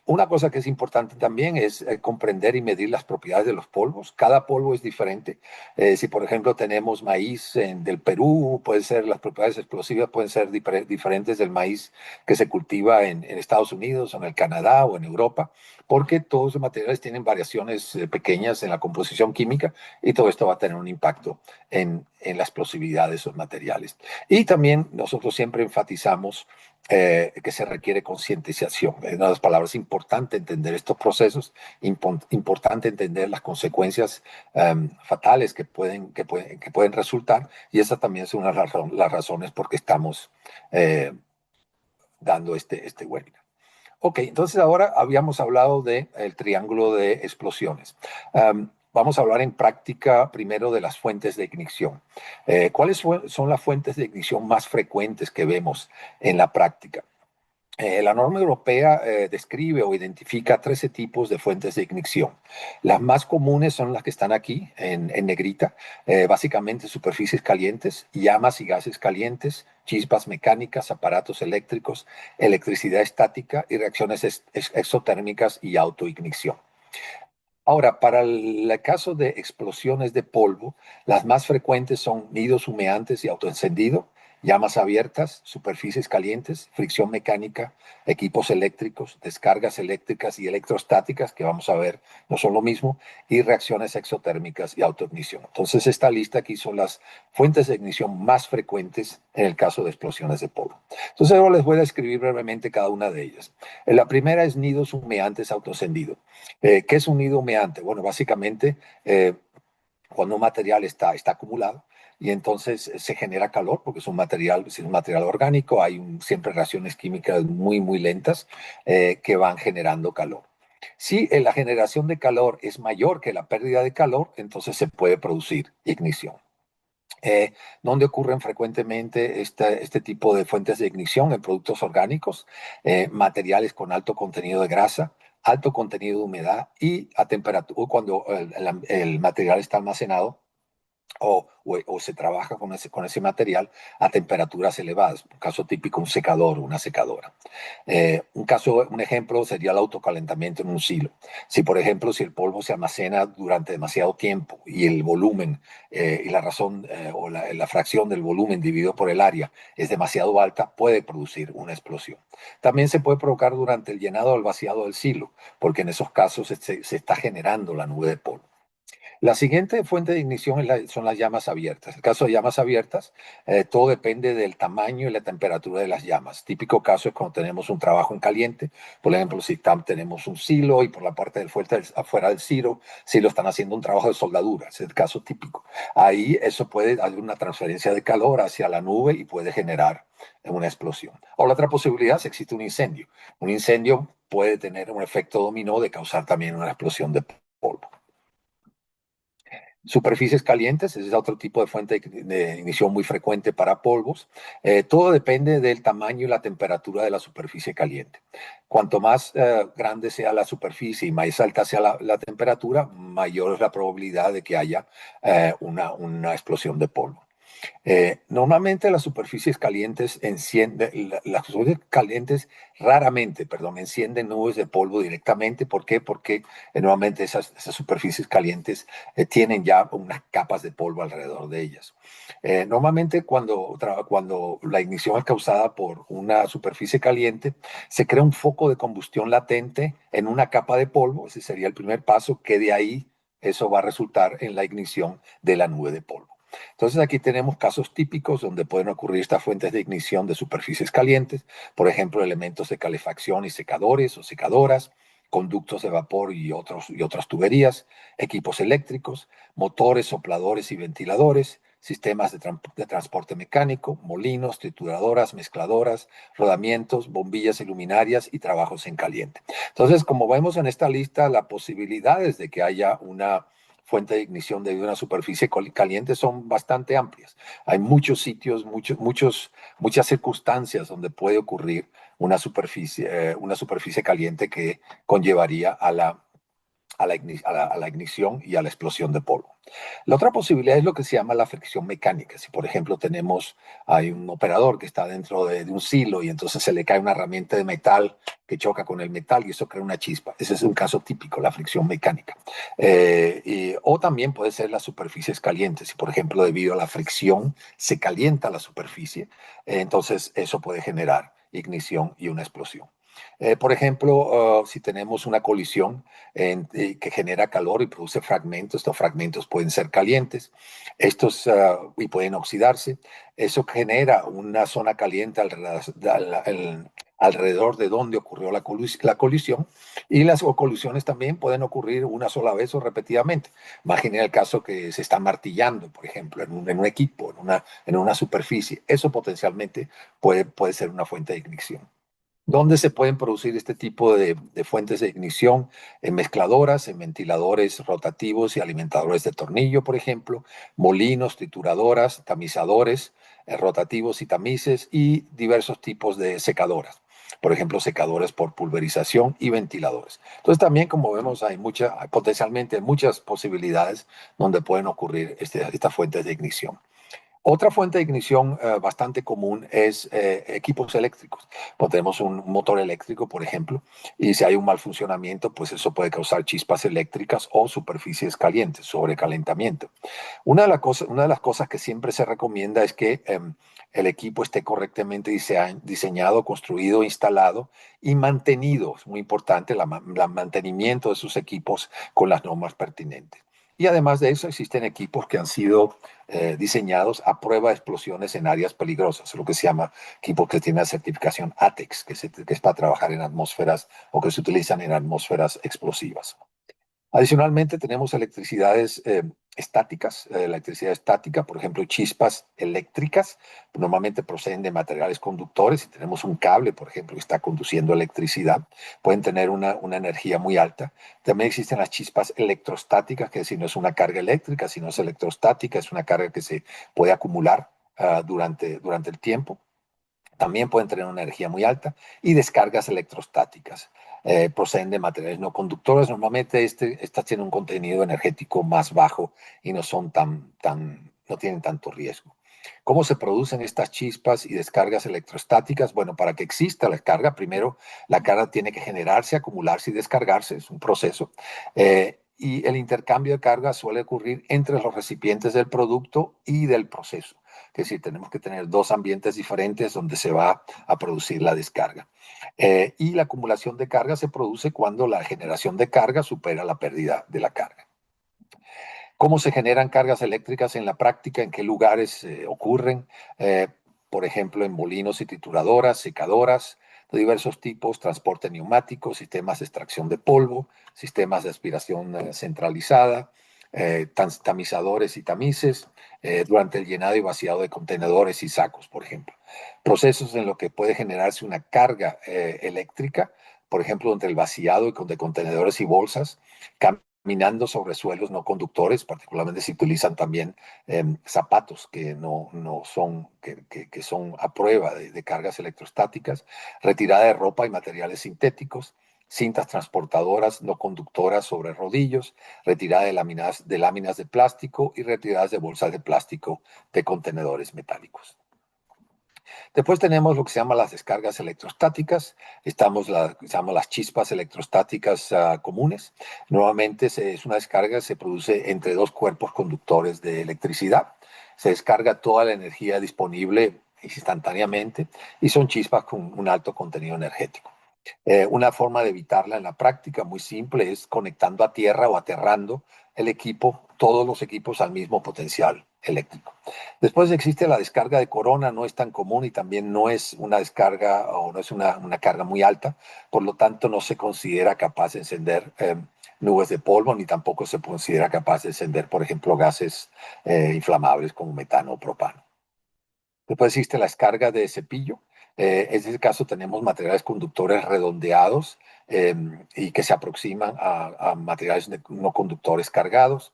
Una cosa que es importante también es comprender y medir las propiedades de los polvos. Cada polvo es diferente. Si, por ejemplo, tenemos maíz del Perú, las propiedades explosivas pueden ser diferentes del maíz que se cultiva en Estados Unidos, o en el Canadá o en Europa, porque todos los materiales tienen variaciones pequeñas en la composición química, y todo esto va a tener un impacto en la explosividad de esos materiales. Y también nosotros siempre enfatizamos que se requiere concientización. En otras palabras, importante entender estos procesos, importante entender las consecuencias fatales que pueden resultar, y esa también es una de las razones por que estamos dando este webinar. Ok, entonces ahora habíamos hablado del triángulo de explosiones. Vamos a hablar en práctica primero de las fuentes de ignición. ¿Cuáles son las fuentes de ignición más frecuentes que vemos en la práctica? La norma europea describe o identifica 13 tipos de fuentes de ignición. Las más comunes son las que están aquí en negrita, básicamente superficies calientes, llamas y gases calientes, chispas mecánicas, aparatos eléctricos, electricidad estática y reacciones exotérmicas y autoignición. Ahora, para el caso de explosiones de polvo, las más frecuentes son nidos humeantes y autoencendido, llamas abiertas, superficies calientes, fricción mecánica, equipos eléctricos, descargas eléctricas y electrostáticas, que vamos a ver no son lo mismo, y reacciones exotérmicas y autoignición. Entonces, esta lista aquí son las fuentes de ignición más frecuentes en el caso de explosiones de polvo. Entonces, ahora les voy a describir brevemente cada una de ellas. La primera es nidos humeantes autoencendidos. ¿Qué es un nido humeante? Bueno, básicamente, cuando un material está acumulado y entonces se genera calor, porque es un material orgánico, hay siempre reacciones químicas muy, muy lentas que van generando calor. Si la generación de calor es mayor que la pérdida de calor, entonces se puede producir ignición. ¿Dónde ocurren frecuentemente este tipo de fuentes de ignición? En productos orgánicos, materiales con alto contenido de grasa, alto contenido de humedad y a temperatura, cuando el material está almacenado o se trabaja con ese material a temperaturas elevadas. Un caso típico, un secador o una secadora. Un ejemplo sería el autocalentamiento en un silo. Si, por ejemplo, si el polvo se almacena durante demasiado tiempo y el volumen y la razón o la fracción del volumen dividido por el área es demasiado alta, puede producir una explosión. También se puede provocar durante el llenado o el vaciado del silo, porque en esos casos se está generando la nube de polvo. La siguiente fuente de ignición son las llamas abiertas. En el caso de llamas abiertas, todo depende del tamaño y la temperatura de las llamas. Típico caso es cuando tenemos un trabajo en caliente. Por ejemplo, si tenemos un silo y por la parte afuera del silo están haciendo un trabajo de soldadura. Ese es el caso típico. Ahí eso puede haber una transferencia de calor hacia la nube y puede generar una explosión. O la otra posibilidad es que existe un incendio. Un incendio puede tener un efecto dominó de causar también una explosión de polvo. Superficies calientes, ese es otro tipo de fuente de ignición muy frecuente para polvos. Todo depende del tamaño y la temperatura de la superficie caliente. Cuanto más grande sea la superficie y más alta sea la temperatura, mayor es la probabilidad de que haya una explosión de polvo. Normalmente las superficies calientes raramente, encienden nubes de polvo directamente. ¿Por qué? Porque normalmente esas superficies calientes tienen ya unas capas de polvo alrededor de ellas. Normalmente cuando la ignición es causada por una superficie caliente, se crea un foco de combustión latente en una capa de polvo. Ese sería el primer paso, que de ahí eso va a resultar en la ignición de la nube de polvo. Entonces aquí tenemos casos típicos donde pueden ocurrir estas fuentes de ignición de superficies calientes, por ejemplo, elementos de calefacción y secadores o secadoras, conductos de vapor y otras tuberías, equipos eléctricos, motores, sopladores y ventiladores, sistemas de transporte mecánico, molinos, trituradoras, mezcladoras, rodamientos, bombillas iluminarias y trabajos en caliente. Entonces, como vemos en esta lista, las posibilidades de que haya una fuente de ignición debido a una superficie caliente son bastante amplias. Hay muchos sitios, muchas circunstancias donde puede ocurrir una superficie caliente que conllevaría a la ignición y a la explosión de polvo. La otra posibilidad es lo que se llama la fricción mecánica. Si, por ejemplo, hay un operador que está dentro de un silo y entonces se le cae una herramienta de metal que choca con el metal y eso crea una chispa. Ese es un caso típico, la fricción mecánica. O también puede ser las superficies calientes. Si, por ejemplo, debido a la fricción se calienta la superficie, entonces eso puede generar ignición y una explosión. Por ejemplo, si tenemos una colisión que genera calor y produce fragmentos, estos fragmentos pueden ser calientes y pueden oxidarse. Eso genera una zona caliente alrededor de donde ocurrió la colisión, y las colisiones también pueden ocurrir una sola vez o repetidamente. Imaginen el caso que se está martillando, por ejemplo, en un equipo, en una superficie. Eso potencialmente puede ser una fuente de ignición. ¿Dónde se pueden producir este tipo de fuentes de ignición? En mezcladoras, en ventiladores rotativos y alimentadores de tornillo, por ejemplo, molinos, trituradoras, tamizadores rotativos y tamices, y diversos tipos de secadoras. Por ejemplo, secadores por pulverización y ventiladores. Entonces también, como vemos, hay potencialmente muchas posibilidades donde pueden ocurrir estas fuentes de ignición. Otra fuente de ignición bastante común es equipos eléctricos. Pues tenemos un motor eléctrico, por ejemplo, y si hay un mal funcionamiento, pues eso puede causar chispas eléctricas o superficies calientes, sobrecalentamiento. Una de las cosas que siempre se recomienda es que el equipo esté correctamente diseñado, construido, instalado y mantenido. Es muy importante el mantenimiento de sus equipos con las normas pertinentes. Y además de eso, existen equipos que han sido diseñados a prueba de explosiones en áreas peligrosas, lo que se llama equipos que tienen la certificación ATEX, que es para trabajar en atmósferas o que se utilizan en atmósferas explosivas. Adicionalmente, tenemos electricidades estáticas. La electricidad estática, por ejemplo, chispas eléctricas, normalmente proceden de materiales conductores. Si tenemos un cable, por ejemplo, que está conduciendo electricidad, pueden tener una energía muy alta. También existen las chispas electrostáticas, que si no es una carga eléctrica, sino es electrostática, es una carga que se puede acumular durante el tiempo. También pueden tener una energía muy alta y descargas electrostáticas. Proceden de materiales no conductores. Normalmente estas tienen un contenido energético más bajo y no tienen tanto riesgo. ¿Cómo se producen estas chispas y descargas electrostáticas? Bueno, para que exista la carga, primero la carga tiene que generarse, acumularse y descargarse. Es un proceso. Y el intercambio de carga suele ocurrir entre los recipientes del producto y del proceso. Es decir, tenemos que tener dos ambientes diferentes donde se va a producir la descarga. Y la acumulación de carga se produce cuando la generación de carga supera la pérdida de la carga. ¿Cómo se generan cargas eléctricas en la práctica? ¿En qué lugares ocurren? Por ejemplo, en molinos y trituradoras, secadoras de diversos tipos, transporte neumático, sistemas de extracción de polvo, sistemas de aspiración centralizada, tamizadores y tamices, durante el llenado y vaciado de contenedores y sacos, por ejemplo. Procesos en los que puede generarse una carga eléctrica, por ejemplo, entre el vaciado de contenedores y bolsas, caminando sobre suelos no conductores, particularmente si utilizan también zapatos que que son a prueba de cargas electrostáticas, retirada de ropa y materiales sintéticos, cintas transportadoras no conductoras sobre rodillos, retirada de láminas de plástico y retiradas de bolsas de plástico de contenedores metálicos. Después tenemos lo que se llama las descargas electrostáticas. Llamamos las chispas electrostáticas comunes. Normalmente es una descarga que se produce entre dos cuerpos conductores de electricidad. Se descarga toda la energía disponible instantáneamente y son chispas con un alto contenido energético. Una forma de evitarla en la práctica muy simple es conectando a tierra o aterrando todos los equipos al mismo potencial eléctrico. Después existe la descarga de corona, no es tan común y también no es una descarga o no es una carga muy alta, por lo tanto no se considera capaz de encender nubes de polvo ni tampoco se considera capaz de encender, por ejemplo, gases inflamables como metano o propano. Después existe la descarga de cepillo. En este caso tenemos materiales conductores redondeados y que se aproximan a materiales no conductores cargados.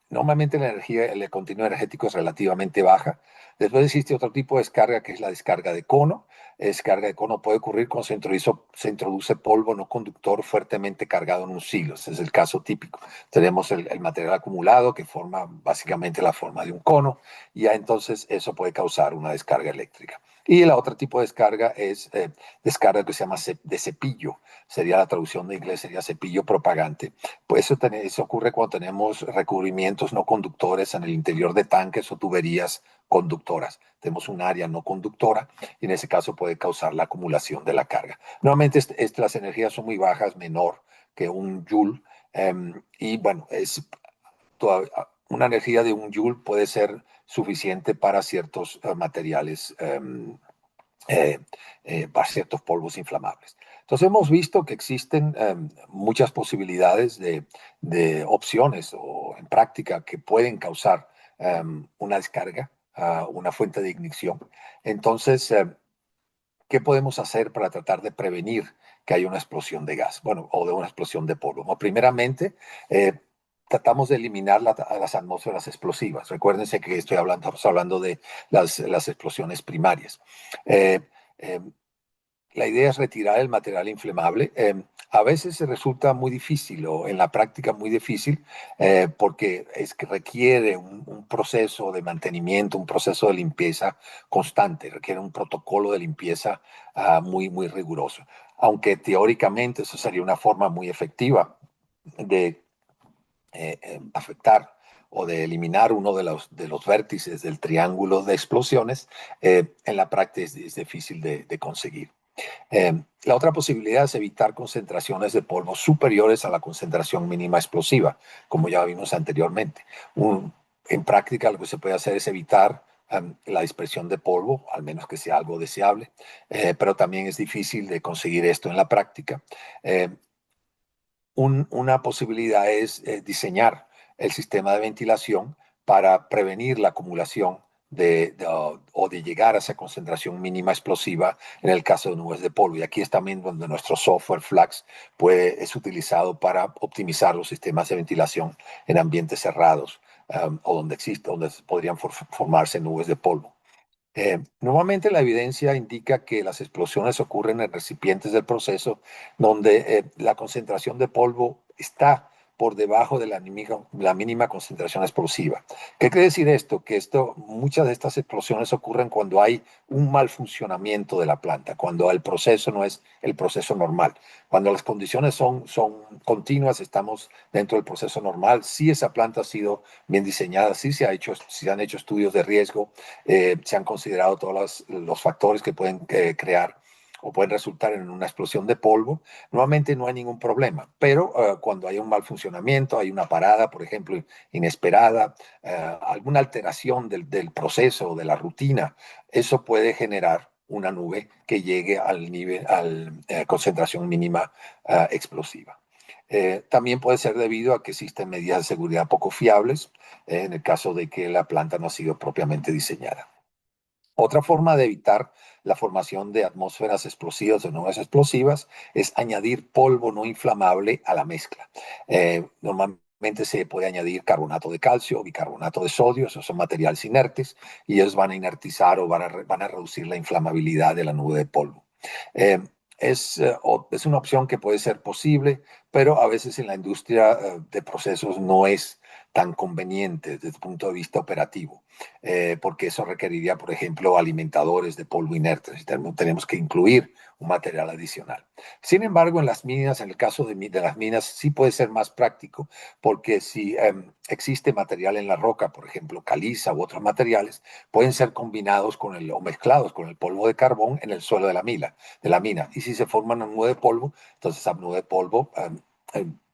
Normalmente el contenido energético es relativamente baja. Después existe otro tipo de descarga que es la descarga de cono. Descarga de cono puede ocurrir cuando se introduce polvo no conductor fuertemente cargado en un silo. Ese es el caso típico. Tenemos el material acumulado que forma básicamente la forma de un cono y ya entonces eso puede causar una descarga eléctrica. Y el otro tipo de descarga es descarga que se llama de cepillo. Sería la traducción de inglés, sería cepillo propagante. Pues eso ocurre cuando tenemos recubrimientos no conductores en el interior de tanques o tuberías conductoras. Tenemos un área no conductora y en ese caso puede causar la acumulación de la carga. Normalmente las energías son muy bajas, menor que un joule. Y bueno, una energía de un joule puede ser suficiente para ciertos materiales, para ciertos polvos inflamables. Entonces hemos visto que existen muchas posibilidades de opciones o en práctica que pueden causar una descarga, una fuente de ignición. Entonces, ¿qué podemos hacer para tratar de prevenir que haya una explosión de gas? Bueno, o de una explosión de polvo. Bueno, primeramente, tratamos de eliminar las atmósferas explosivas. Recuérdense que estamos hablando de las explosiones primarias. La idea es retirar el material inflamable. A veces se resulta muy difícil o en la práctica muy difícil porque es que requiere un proceso de mantenimiento, un proceso de limpieza constante, requiere un protocolo de limpieza muy riguroso. Aunque teóricamente eso sería una forma muy efectiva de afectar o de eliminar uno de los vértices del triángulo de explosiones, en la práctica es difícil de conseguir. La otra posibilidad es evitar concentraciones de polvo superiores a la concentración mínima explosiva, como ya vimos anteriormente. En práctica lo que se puede hacer es evitar la dispersión de polvo, al menos que sea algo deseable, pero también es difícil de conseguir esto en la práctica. Eh, una posibilidad es diseñar el sistema de ventilación para prevenir la acumulación o de llegar a esa concentración mínima explosiva en el caso de nubes de polvo. Y aquí es también donde nuestro software Flux es utilizado para optimizar los sistemas de ventilación en ambientes cerrados o donde podrían formarse nubes de polvo. Nuevamente la evidencia indica que las explosiones ocurren en recipientes del proceso donde la concentración de polvo está por debajo de la mínima concentración explosiva. ¿Qué quiere decir esto? Que muchas de estas explosiones ocurren cuando hay un mal funcionamiento de la planta, cuando el proceso no es el proceso normal. Cuando las condiciones son continuas, estamos dentro del proceso normal. Si esa planta ha sido bien diseñada, si se han hecho estudios de riesgo, se han considerado todos los factores que pueden crear o pueden resultar en una explosión de polvo, nuevamente no hay ningún problema. Pero cuando hay un mal funcionamiento, hay una parada, por ejemplo, inesperada, alguna alteración del proceso o de la rutina, eso puede generar una nube que llegue a concentración mínima explosiva. También puede ser debido a que existen medidas de seguridad poco fiables en el caso de que la planta no ha sido propiamente diseñada. Otra forma de evitar la formación de atmósferas explosivas o nubes explosivas es añadir polvo no inflamable a la mezcla. Normalmente se puede añadir carbonato de calcio o bicarbonato de sodio, esos son materiales inertes y ellos van a inertizar o van a reducir la inflamabilidad de la nube de polvo. Eh, es una opción que puede ser posible, pero a veces en la industria de procesos no es tan conveniente desde el punto de vista operativo, porque eso requeriría, por ejemplo, alimentadores de polvo inerte. Tenemos que incluir un material adicional. Sin embargo, en las minas, en el caso de las minas, sí puede ser más práctico, porque si existe material en la roca, por ejemplo, caliza u otros materiales, pueden ser combinados o mezclados con el polvo de carbón en el suelo de la mina. Y si se forma una nube de polvo, entonces esa nube de polvo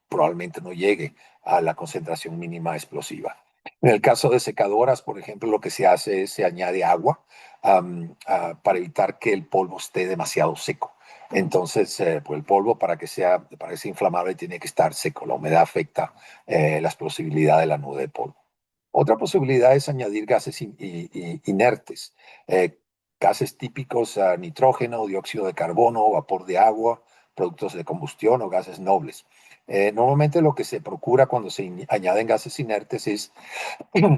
probablemente no llegue a la concentración mínima explosiva. En el caso de secadoras, por ejemplo, lo que se hace es se añade agua para evitar que el polvo esté demasiado seco. Entonces, pues el polvo para que sea inflamable tiene que estar seco. La humedad afecta la explosibilidad de la nube de polvo. Otra posibilidad es añadir gases inertes, gases típicos a nitrógeno, dióxido de carbono, vapor de agua, productos de combustión o gases nobles. Normalmente lo que se procura cuando se añaden gases inertes es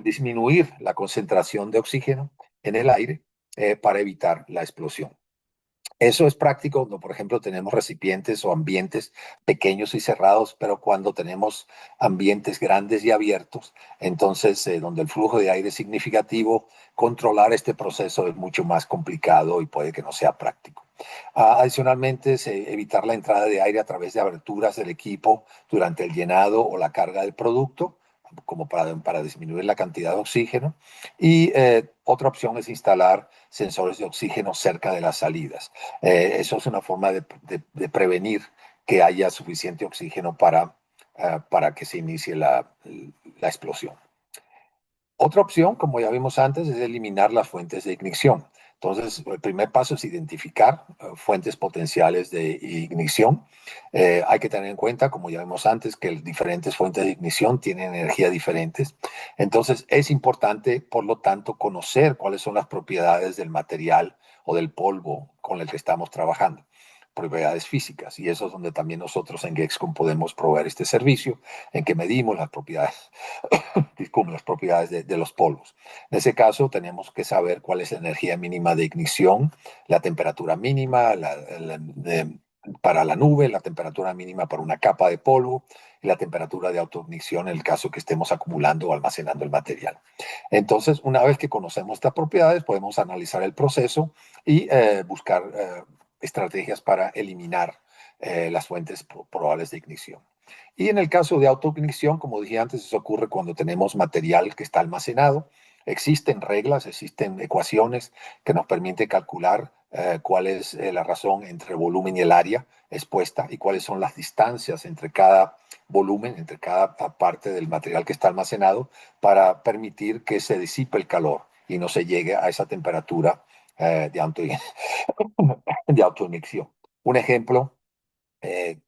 disminuir la concentración de oxígeno en el aire para evitar la explosión. Eso es práctico cuando, por ejemplo, tenemos recipientes o ambientes pequeños y cerrados, pero cuando tenemos ambientes grandes y abiertos, entonces donde el flujo de aire es significativo, controlar este proceso es mucho más complicado y puede que no sea práctico. Adicionalmente, evitar la entrada de aire a través de aberturas del equipo durante el llenado o la carga del producto, como para disminuir la cantidad de oxígeno. Y otra opción es instalar sensores de oxígeno cerca de las salidas. Eso es una forma de prevenir que haya suficiente oxígeno para que se inicie la explosión. Otra opción, como ya vimos antes, es eliminar las fuentes de ignición. Entonces, el primer paso es identificar fuentes potenciales de ignición. Hay que tener en cuenta, como ya vimos antes, que diferentes fuentes de ignición tienen energía diferentes. Entonces, es importante, por lo tanto, conocer cuáles son las propiedades del material o del polvo con el que estamos trabajando, propiedades físicas. Y eso es donde también nosotros en Gexcom podemos proveer este servicio, en que medimos las propiedades como las propiedades de los polvos. En ese caso, tenemos que saber cuál es la energía mínima de ignición, la temperatura mínima, para la nube, la temperatura mínima para una capa de polvo y la temperatura de autoignición en el caso que estemos acumulando o almacenando el material. Entonces, una vez que conocemos estas propiedades, podemos analizar el proceso y buscar estrategias para eliminar las fuentes probables de ignición. Y en el caso de autoignición, como dije antes, eso ocurre cuando tenemos material que está almacenado. Existen reglas, existen ecuaciones que nos permiten calcular cuál es la razón entre el volumen y el área expuesta y cuáles son las distancias entre cada volumen, entre cada parte del material que está almacenado para permitir que se disipe el calor y no se llegue a esa temperatura de autoinyección. Un ejemplo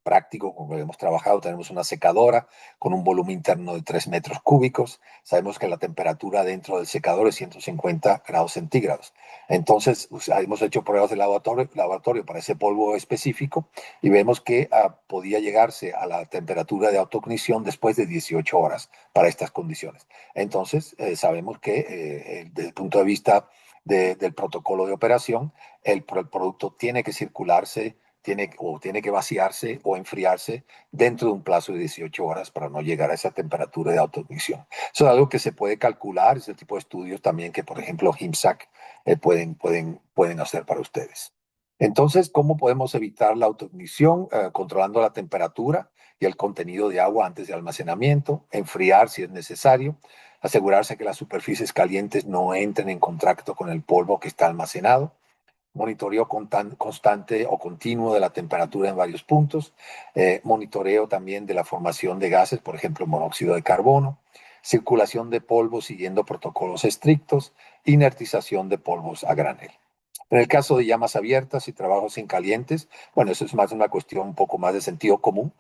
práctico, como hemos trabajado, tenemos una secadora con un volumen interno de 3 metros cúbicos. Sabemos que la temperatura dentro del secador es 150 grados centígrados. Entonces, hemos hecho pruebas de laboratorio para ese polvo específico y vemos que podía llegarse a la temperatura de autoignición después de 18 horas para estas condiciones. Entonces, sabemos que desde el punto de vista del protocolo de operación, el producto tiene que circularse tiene que vaciarse o enfriarse dentro de un plazo de 18 horas para no llegar a esa temperatura de autoignición. Eso es algo que se puede calcular, es el tipo de estudios también que, por ejemplo, GIMSAC pueden hacer para ustedes. Entonces, ¿cómo podemos evitar la autoignición? Controlando la temperatura y el contenido de agua antes de almacenamiento, enfriar si es necesario, asegurarse que las superficies calientes no entren en contacto con el polvo que está almacenado, monitoreo constante o continuo de la temperatura en varios puntos, monitoreo también de la formación de gases, por ejemplo, monóxido de carbono, circulación de polvos siguiendo protocolos estrictos, inertización de polvos a granel. En el caso de llamas abiertas y trabajos incalientes, bueno, eso es más una cuestión un poco más de sentido común.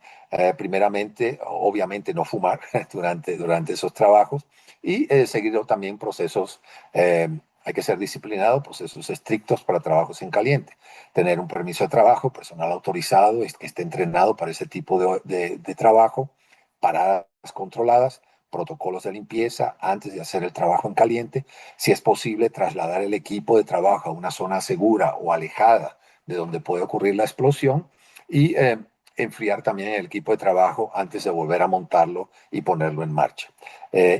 Primeramente, obviamente, no fumar durante esos trabajos y seguir también procesos hay que ser disciplinado, procesos estrictos para trabajos en caliente. Tener un permiso de trabajo, personal autorizado, que esté entrenado para ese tipo de trabajo, paradas controladas, protocolos de limpieza antes de hacer el trabajo en caliente. Si es posible, trasladar el equipo de trabajo a una zona segura o alejada de donde puede ocurrir la explosión y enfriar también el equipo de trabajo antes de volver a montarlo y ponerlo en marcha.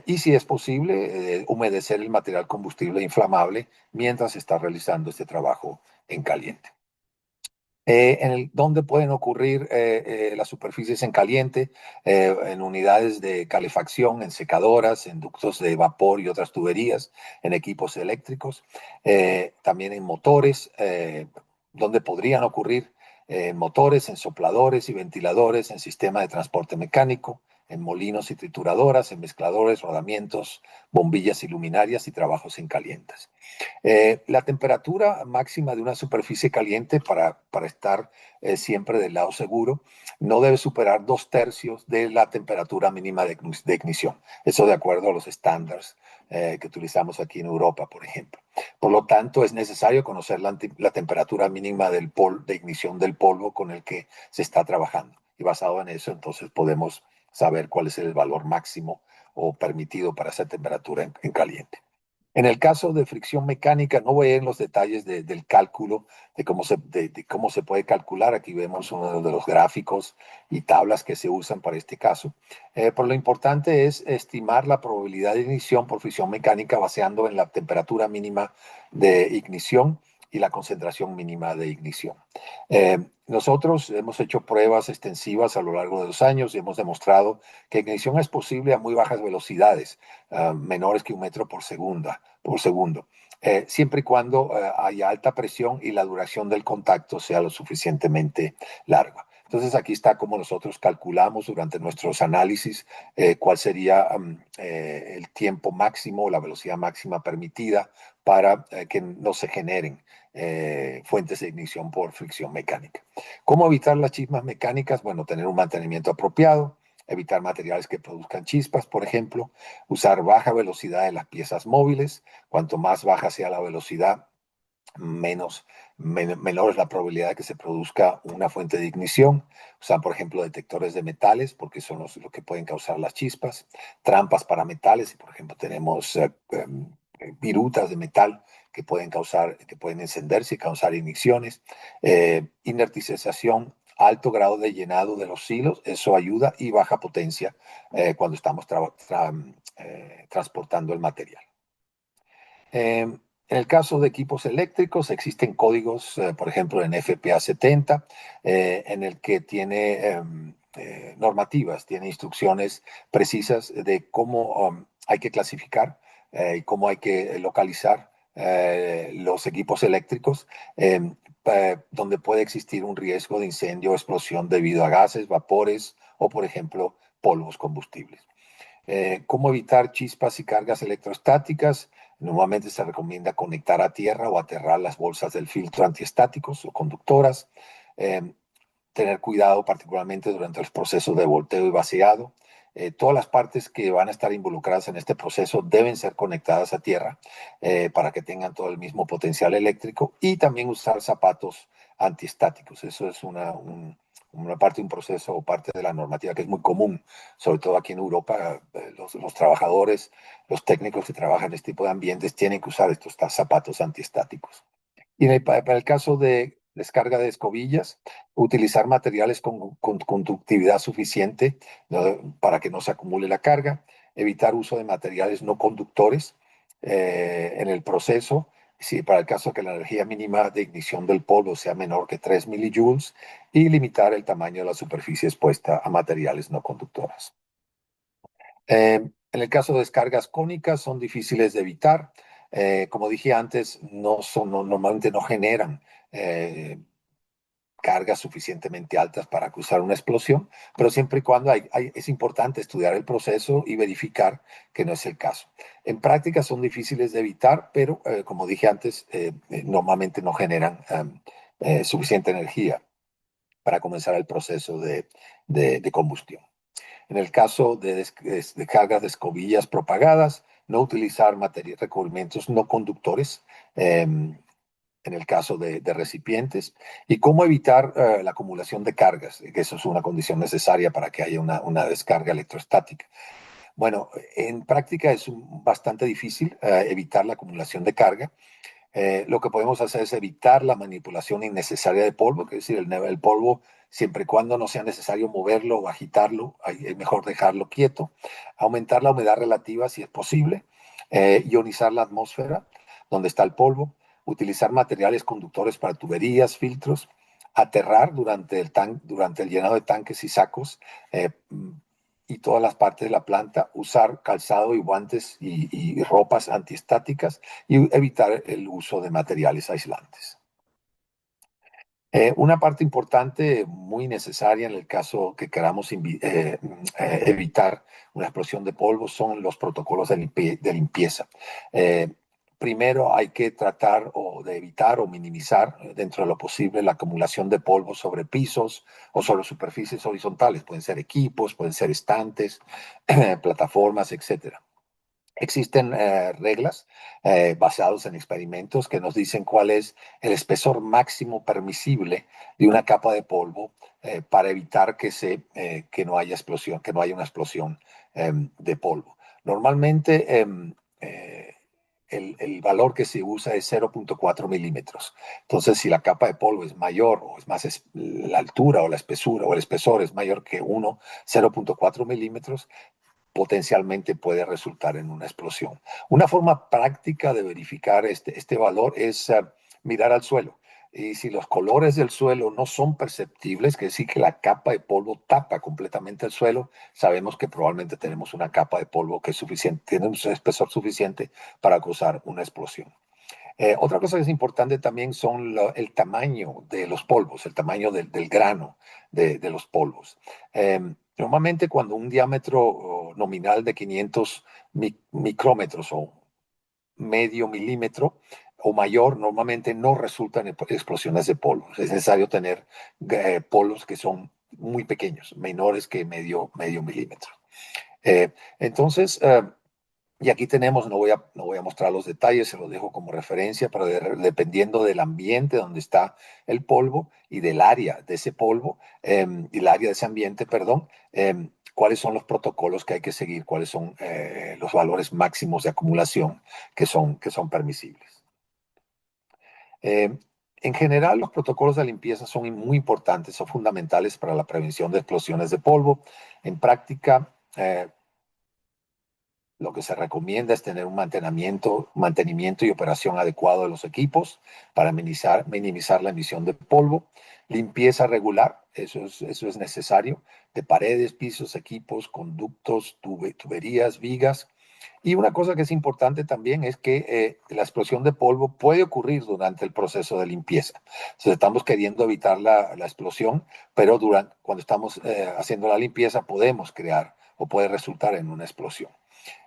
Y si es posible, humedecer el material combustible inflamable mientras se está realizando este trabajo en caliente. ¿Dónde pueden ocurrir las superficies en caliente? En unidades de calefacción, en secadoras, en ductos de vapor y otras tuberías, en equipos eléctricos, también en motores, donde podrían ocurrir en motores, en sopladores y ventiladores, en sistema de transporte mecánico, en molinos y trituradoras, en mezcladores, rodamientos, bombillas y luminarias y trabajos en calientes. La temperatura máxima de una superficie caliente para estar siempre del lado seguro no debe superar 2/3 de la temperatura mínima de ignición. Eso de acuerdo a los estándares que utilizamos aquí en Europa, por ejemplo. Por lo tanto, es necesario conocer la temperatura mínima de ignición del polvo con el que se está trabajando. Y basado en eso, entonces podemos saber cuál es el valor máximo o permitido para esa temperatura en caliente. En el caso de fricción mecánica, no voy a ir en los detalles del cálculo, de cómo se puede calcular. Aquí vemos uno de los gráficos y tablas que se usan para este caso. Pero lo importante es estimar la probabilidad de ignición por fricción mecánica baseando en la temperatura mínima de ignición y la concentración mínima de ignición. Nosotros hemos hecho pruebas extensivas a lo largo de los años y hemos demostrado que ignición es posible a muy bajas velocidades, menores que 1 metro por segundo, siempre y cuando haya alta presión y la duración del contacto sea lo suficientemente larga. Entonces aquí está cómo nosotros calculamos durante nuestros análisis cuál sería el tiempo máximo, la velocidad máxima permitida para que no se generen fuentes de ignición por fricción mecánica. ¿Cómo evitar las chispas mecánicas? Bueno, tener un mantenimiento apropiado, evitar materiales que produzcan chispas, por ejemplo, usar baja velocidad en las piezas móviles. Cuanto más baja sea la velocidad, menor es la probabilidad de que se produzca una fuente de ignición. Usar, por ejemplo, detectores de metales, porque son los que pueden causar las chispas. Trampas para metales, por ejemplo, tenemos virutas de metal que pueden encenderse y causar igniciones. Inertización alto grado de llenado de los silos, eso ayuda, y baja potencia cuando estamos transportando el material. En el caso de equipos eléctricos, existen códigos, por ejemplo, en FPA 70, en el que tiene normativas, tiene instrucciones precisas de cómo hay que clasificar y cómo hay que localizar los equipos eléctricos, donde puede existir un riesgo de incendio o explosión debido a gases, vapores o, por ejemplo, polvos combustibles. ¿Cómo evitar chispas y cargas electrostáticas? Normalmente se recomienda conectar a tierra o aterrar las bolsas del filtro antiestáticos o conductoras. Eh, Tener cuidado particularmente durante los procesos de volteo y vaciado. Todas las partes que van a estar involucradas en este proceso deben ser conectadas a tierra para que tengan todo el mismo potencial eléctrico, y también usar zapatos antiestáticos. Eso es una parte de un proceso o parte de la normativa que es muy común, sobre todo aquí en Europa. Los trabajadores, los técnicos que trabajan en este tipo de ambientes tienen que usar estos zapatos antiestáticos. Y para el caso de descarga de escobillas, utilizar materiales con conductividad suficiente, ¿no?, para que no se acumule la carga, evitar uso de materiales no conductores en el proceso, si para el caso que la energía mínima de ignición del polvo sea menor que 3 milijoules, y limitar el tamaño de la superficie expuesta a materiales no conductores. En el caso de descargas cónicas, son difíciles de evitar. Como dije antes, normalmente no generan eh, cargas suficientemente altas para causar una explosión, pero siempre y cuando es importante estudiar el proceso y verificar que no es el caso. En práctica son difíciles de evitar, pero como dije antes, normalmente no generan suficiente energía para comenzar el proceso de combustión. En el caso de cargas de escobillas propagadas, no utilizar recubrimientos no conductores en el caso de recipientes. Y cómo evitar la acumulación de cargas, que eso es una condición necesaria para que haya una descarga electrostática. Bueno, en práctica es bastante difícil evitar la acumulación de carga. Lo que podemos hacer es evitar la manipulación innecesaria de polvo, que es decir, el polvo, siempre y cuando no sea necesario moverlo o agitarlo, es mejor dejarlo quieto. Aumentar la humedad relativa si es posible. Ionizar la atmósfera donde está el polvo. Utilizar materiales conductores para tuberías, filtros. Aterrar durante el llenado de tanques y sacos y todas las partes de la planta. Usar calzado y guantes y ropas antiestáticas, y evitar el uso de materiales aislantes. Una parte importante, muy necesaria en el caso que queramos evitar una explosión de polvo, son los protocolos de limpieza. Primero hay que tratar de evitar o minimizar dentro de lo posible la acumulación de polvo sobre pisos o sobre superficies horizontales. Pueden ser equipos, pueden ser estantes, plataformas, etcétera. Existen reglas basadas en experimentos que nos dicen cuál es el espesor máximo permisible de una capa de polvo para evitar que no haya explosión, que no haya una explosión de polvo. Normalmente el valor que se usa es 0.4 milímetros. Entonces, si la capa de polvo es mayor, o es más la altura o la espesura o el espesor es mayor que 0.4 milímetros, potencialmente puede resultar en una explosión. Una forma práctica de verificar este valor es mirar al suelo. Y si los colores del suelo no son perceptibles, que decir que la capa de polvo tapa completamente el suelo, sabemos que probablemente tenemos una capa de polvo que tiene un espesor suficiente para causar una explosión. Otra cosa que es importante también son el tamaño de los polvos, el tamaño del grano de los polvos. Normalmente cuando un diámetro nominal de 500 micrómetros o medio milímetro o mayor, normalmente no resultan explosiones de polvo. Es necesario tener polvos que son muy pequeños, menores que medio milímetro. Entonces, y aquí tenemos, no voy a mostrar los detalles, se los dejo como referencia, pero dependiendo del ambiente donde está el polvo y del área de ese polvo, y el área de ese ambiente, perdón, cuáles son los protocolos que hay que seguir, cuáles son los valores máximos de acumulación que son permisibles. En general, los protocolos de limpieza son muy importantes, son fundamentales para la prevención de explosiones de polvo. En práctica, lo que se recomienda es tener un mantenimiento y operación adecuado de los equipos para minimizar la emisión de polvo. Limpieza regular, eso es necesario, de paredes, pisos, equipos, conductos, tuberías, vigas. Y una cosa que es importante también es que la explosión de polvo puede ocurrir durante el proceso de limpieza. Entonces estamos queriendo evitar la explosión, pero cuando estamos haciendo la limpieza podemos crear o puede resultar en una explosión.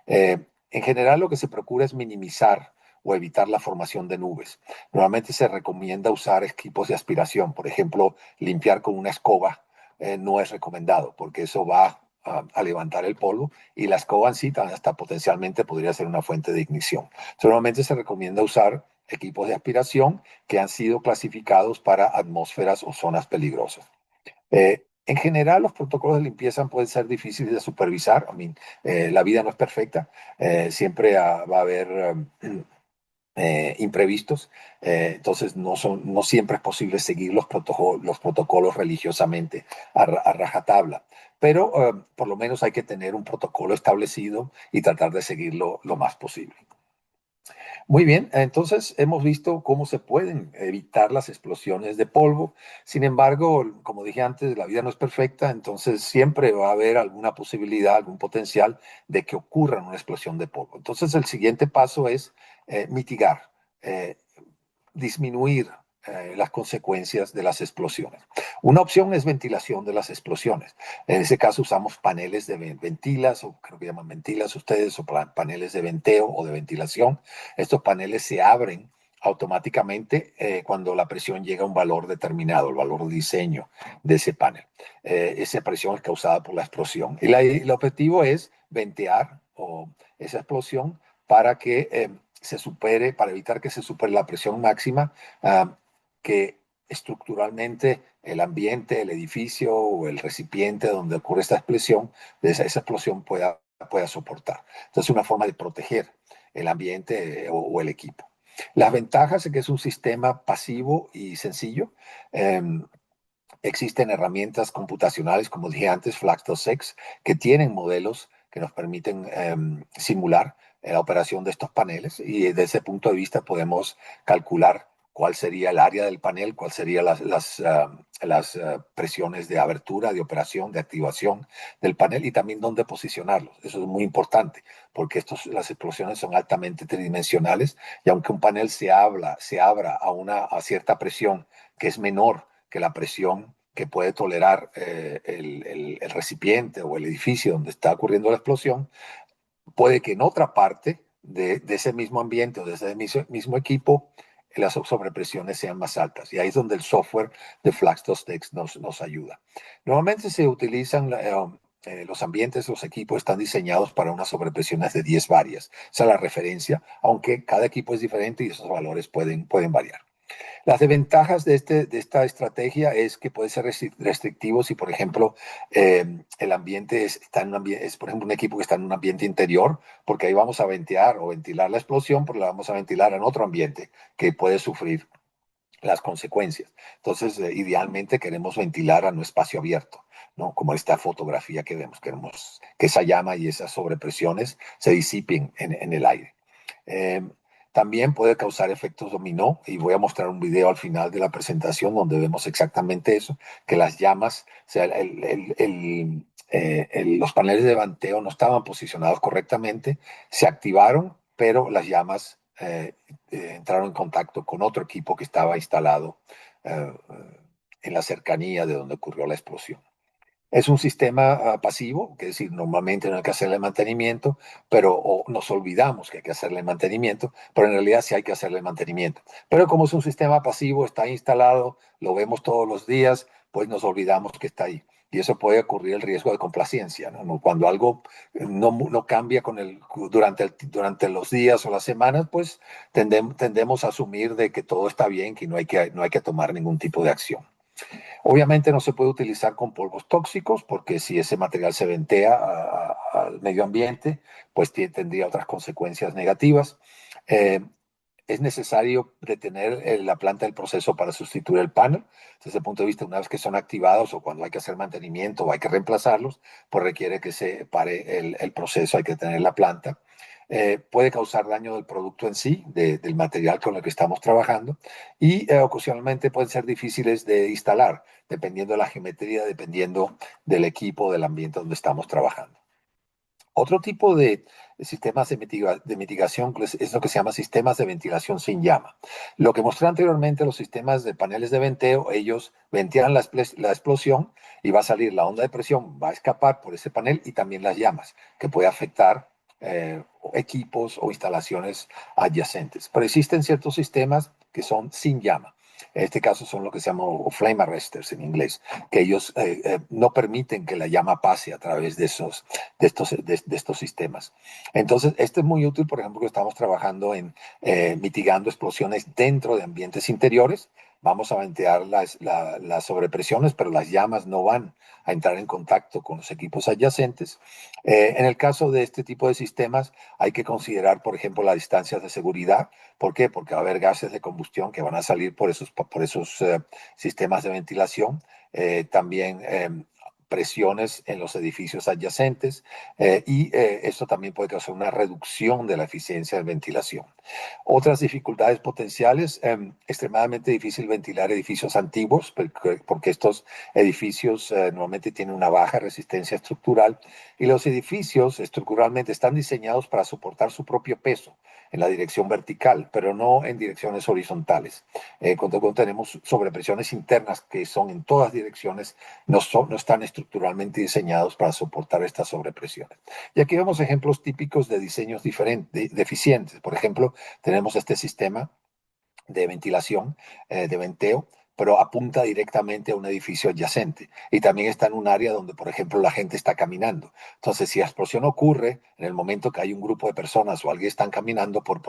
En general, lo que se procura es minimizar o evitar la formación de nubes. Normalmente se recomienda usar equipos de aspiración. Por ejemplo, limpiar con una escoba no es recomendado porque eso va a levantar el polvo y la escoba en sí hasta potencialmente podría ser una fuente de ignición. Entonces, normalmente se recomienda usar equipos de aspiración que han sido clasificados para atmósferas o zonas peligrosas. En general, los protocolos de limpieza pueden ser difíciles de supervisar. La vida no es perfecta. Siempre va a haber imprevistos. Entonces, no siempre es posible seguir los protocolos religiosamente a rajatabla. Pero por lo menos hay que tener un protocolo establecido y tratar de seguirlo lo más posible. Muy bien, entonces hemos visto cómo se pueden evitar las explosiones de polvo. Sin embargo, como dije antes, la vida no es perfecta, entonces siempre va a haber alguna posibilidad, algún potencial de que ocurra una explosión de polvo. Entonces el siguiente paso es mitigar, eh, disminuir las consecuencias de las explosiones. Una opción es ventilación de las explosiones. En ese caso usamos paneles de ventilas, o creo que llaman ventilas ustedes, o paneles de venteo o de ventilación. Estos paneles se abren automáticamente cuando la presión llega a un valor determinado, el valor de diseño de ese panel. Esa presión es causada por la explosión. Y el objetivo es ventear esa explosión para que para evitar que se supere la presión máxima, que estructuralmente el ambiente, el edificio o el recipiente donde ocurre esta explosión, esa explosión pueda soportar. Entonces, es una forma de proteger el ambiente o el equipo. Las ventajas es que es un sistema pasivo y sencillo. Existen herramientas computacionales, como dije antes, Flash2X, que tienen modelos que nos permiten simular la operación de estos paneles y desde ese punto de vista podemos calcular cuál sería el área del panel, cuáles serían las presiones de abertura, de operación, de activación del panel y también dónde posicionarlos. Eso es muy importante porque las explosiones son altamente tridimensionales y aunque un panel se abra a cierta presión que es menor que la presión que puede tolerar el recipiente o el edificio donde está ocurriendo la explosión, puede que en otra parte de ese mismo ambiente o de ese mismo equipo las sobrepresiones sean más altas. Y ahí es donde el software de Flash2X nos ayuda. Normalmente se utilizan los ambientes, los equipos están diseñados para unas sobrepresiones de 10 varias. Esa es la referencia, aunque cada equipo es diferente y esos valores pueden variar. Las desventajas de esta estrategia es que puede ser restrictivo si, por ejemplo, el ambiente es, por ejemplo, un equipo que está en un ambiente interior, porque ahí vamos a ventear o ventilar la explosión, pero la vamos a ventilar en otro ambiente que puede sufrir las consecuencias. Entonces, idealmente queremos ventilar a un espacio abierto, ¿no? Como esta fotografía que vemos. Queremos que esa llama y esas sobrepresiones se disipen en el aire. También puede causar efectos dominó y voy a mostrar un video al final de la presentación donde vemos exactamente eso, que las llamas, o sea, los paneles de venteo no estaban posicionados correctamente, se activaron, pero las llamas entraron en contacto con otro equipo que estaba instalado en la cercanía de donde ocurrió la explosión. Es un sistema pasivo, que es decir, normalmente no hay que hacerle mantenimiento, pero nos olvidamos que hay que hacerle mantenimiento, pero en realidad sí hay que hacerle mantenimiento. Pero como es un sistema pasivo, está instalado, lo vemos todos los días, pues nos olvidamos que está ahí. Y eso puede ocurrir el riesgo de complacencia, ¿no? Cuando algo no cambia durante los días o las semanas, pues tendemos a asumir de que todo está bien, que no hay que tomar ningún tipo de acción. Obviamente no se puede utilizar con polvos tóxicos porque si ese material se ventea al medio ambiente, pues tendría otras consecuencias negativas. es necesario detener la planta del proceso para sustituir el panel. Desde ese punto de vista, una vez que son activados o cuando hay que hacer mantenimiento o hay que reemplazarlos, pues requiere que se pare el proceso, hay que detener la planta. Puede causar daño del producto en sí, del material con el que estamos trabajando, y ocasionalmente pueden ser difíciles de instalar, dependiendo de la geometría, dependiendo del equipo, del ambiente donde estamos trabajando. Otro tipo de sistemas de mitigación es lo que se llama sistemas de ventilación sin llama. Lo que mostré anteriormente, los sistemas de paneles de venteo, ellos ventilan la explosión y va a salir la onda de presión, va a escapar por ese panel y también las llamas, que puede afectar equipos o instalaciones adyacentes. Pero existen ciertos sistemas que son sin llama. En este caso son lo que se llama flame arresters en inglés, que ellos no permiten que la llama pase a través de estos sistemas. Entonces, este es muy útil, por ejemplo, que estamos trabajando en mitigando explosiones dentro de ambientes interiores. Vamos a ventear las sobrepresiones, pero las llamas no van a entrar en contacto con los equipos adyacentes. En el caso de este tipo de sistemas, hay que considerar, por ejemplo, las distancias de seguridad. ¿Por qué? Porque va a haber gases de combustión que van a salir por esos sistemas de ventilación. También presiones en los edificios adyacentes y esto también puede causar una reducción de la eficiencia de ventilación. Otras dificultades potenciales, extremadamente difícil ventilar edificios antiguos porque estos edificios normalmente tienen una baja resistencia estructural y los edificios estructuralmente están diseñados para soportar su propio peso en la dirección vertical, pero no en direcciones horizontales. Cuando tenemos sobrepresiones internas que son en todas direcciones, no están estructuralmente diseñados para soportar estas sobrepresiones. Y aquí vemos ejemplos típicos de diseños deficientes. Por ejemplo, tenemos este sistema de ventilación, de venteo, pero apunta directamente a un edificio adyacente. Y también está en un área donde, por ejemplo, la gente está caminando. Entonces, si la explosión ocurre en el momento que hay un grupo de personas o alguien están caminando por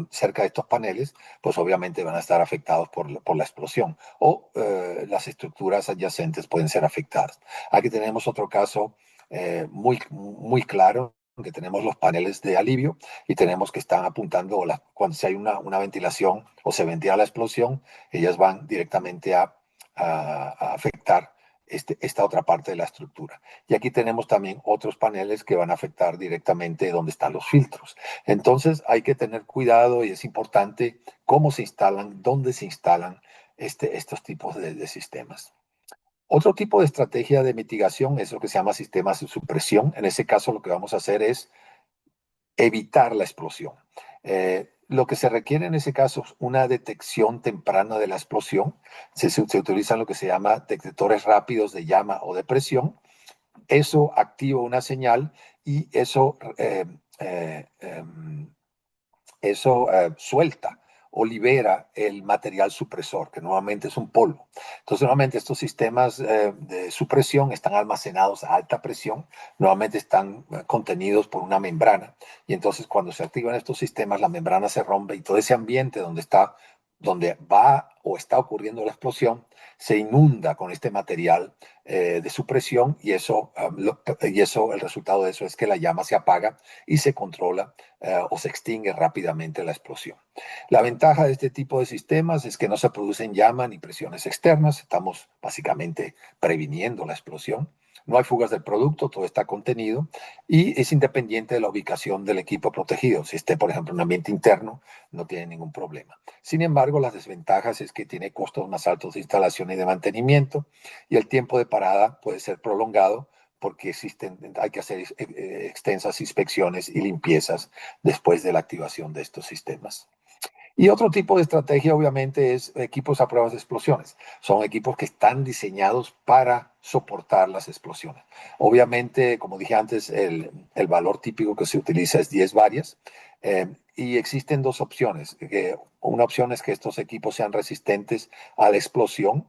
cerca de estos paneles, pues obviamente van a estar afectados por la explosión. O las estructuras adyacentes pueden ser afectadas. Aquí tenemos otro caso muy claro, que tenemos los paneles de alivio y tenemos que están apuntando, cuando si hay una ventilación o se ventila la explosión, ellas van directamente a afectar esta otra parte de la estructura. Y aquí tenemos también otros paneles que van a afectar directamente donde están los filtros. Entonces hay que tener cuidado y es importante cómo se instalan, dónde se instalan estos tipos de sistemas. Otro tipo de estrategia de mitigación es lo que se llama sistemas de supresión. En ese caso, lo que vamos a hacer es evitar la explosión. Lo que se requiere en ese caso es una detección temprana de la explosión. Se utilizan lo que se llama detectores rápidos de llama o de presión. Eso activa una señal y eso suelta o libera el material supresor, que normalmente es un polvo. Entonces, normalmente estos sistemas de supresión están almacenados a alta presión, normalmente están contenidos por una membrana, y entonces cuando se activan estos sistemas, la membrana se rompe y todo ese ambiente donde va o está ocurriendo la explosión, se inunda con este material de supresión y el resultado de eso es que la llama se apaga y se controla o se extingue rápidamente la explosión. La ventaja de este tipo de sistemas es que no se producen llama ni presiones externas, estamos básicamente previniendo la explosión. No hay fugas del producto, todo está contenido y es independiente de la ubicación del equipo protegido. Si esté, por ejemplo, en un ambiente interno, no tiene ningún problema. Sin embargo, las desventajas es que tiene costos más altos de instalación y de mantenimiento y el tiempo de parada puede ser prolongado porque hay que hacer extensas inspecciones y limpiezas después de la activación de estos sistemas. Y otro tipo de estrategia, obviamente, es equipos a pruebas de explosiones. Son equipos que están diseñados para soportar las explosiones. Obviamente, como dije antes, el valor típico que se utiliza es 10 varias. Y existen dos opciones. Una opción es que estos equipos sean resistentes a la explosión,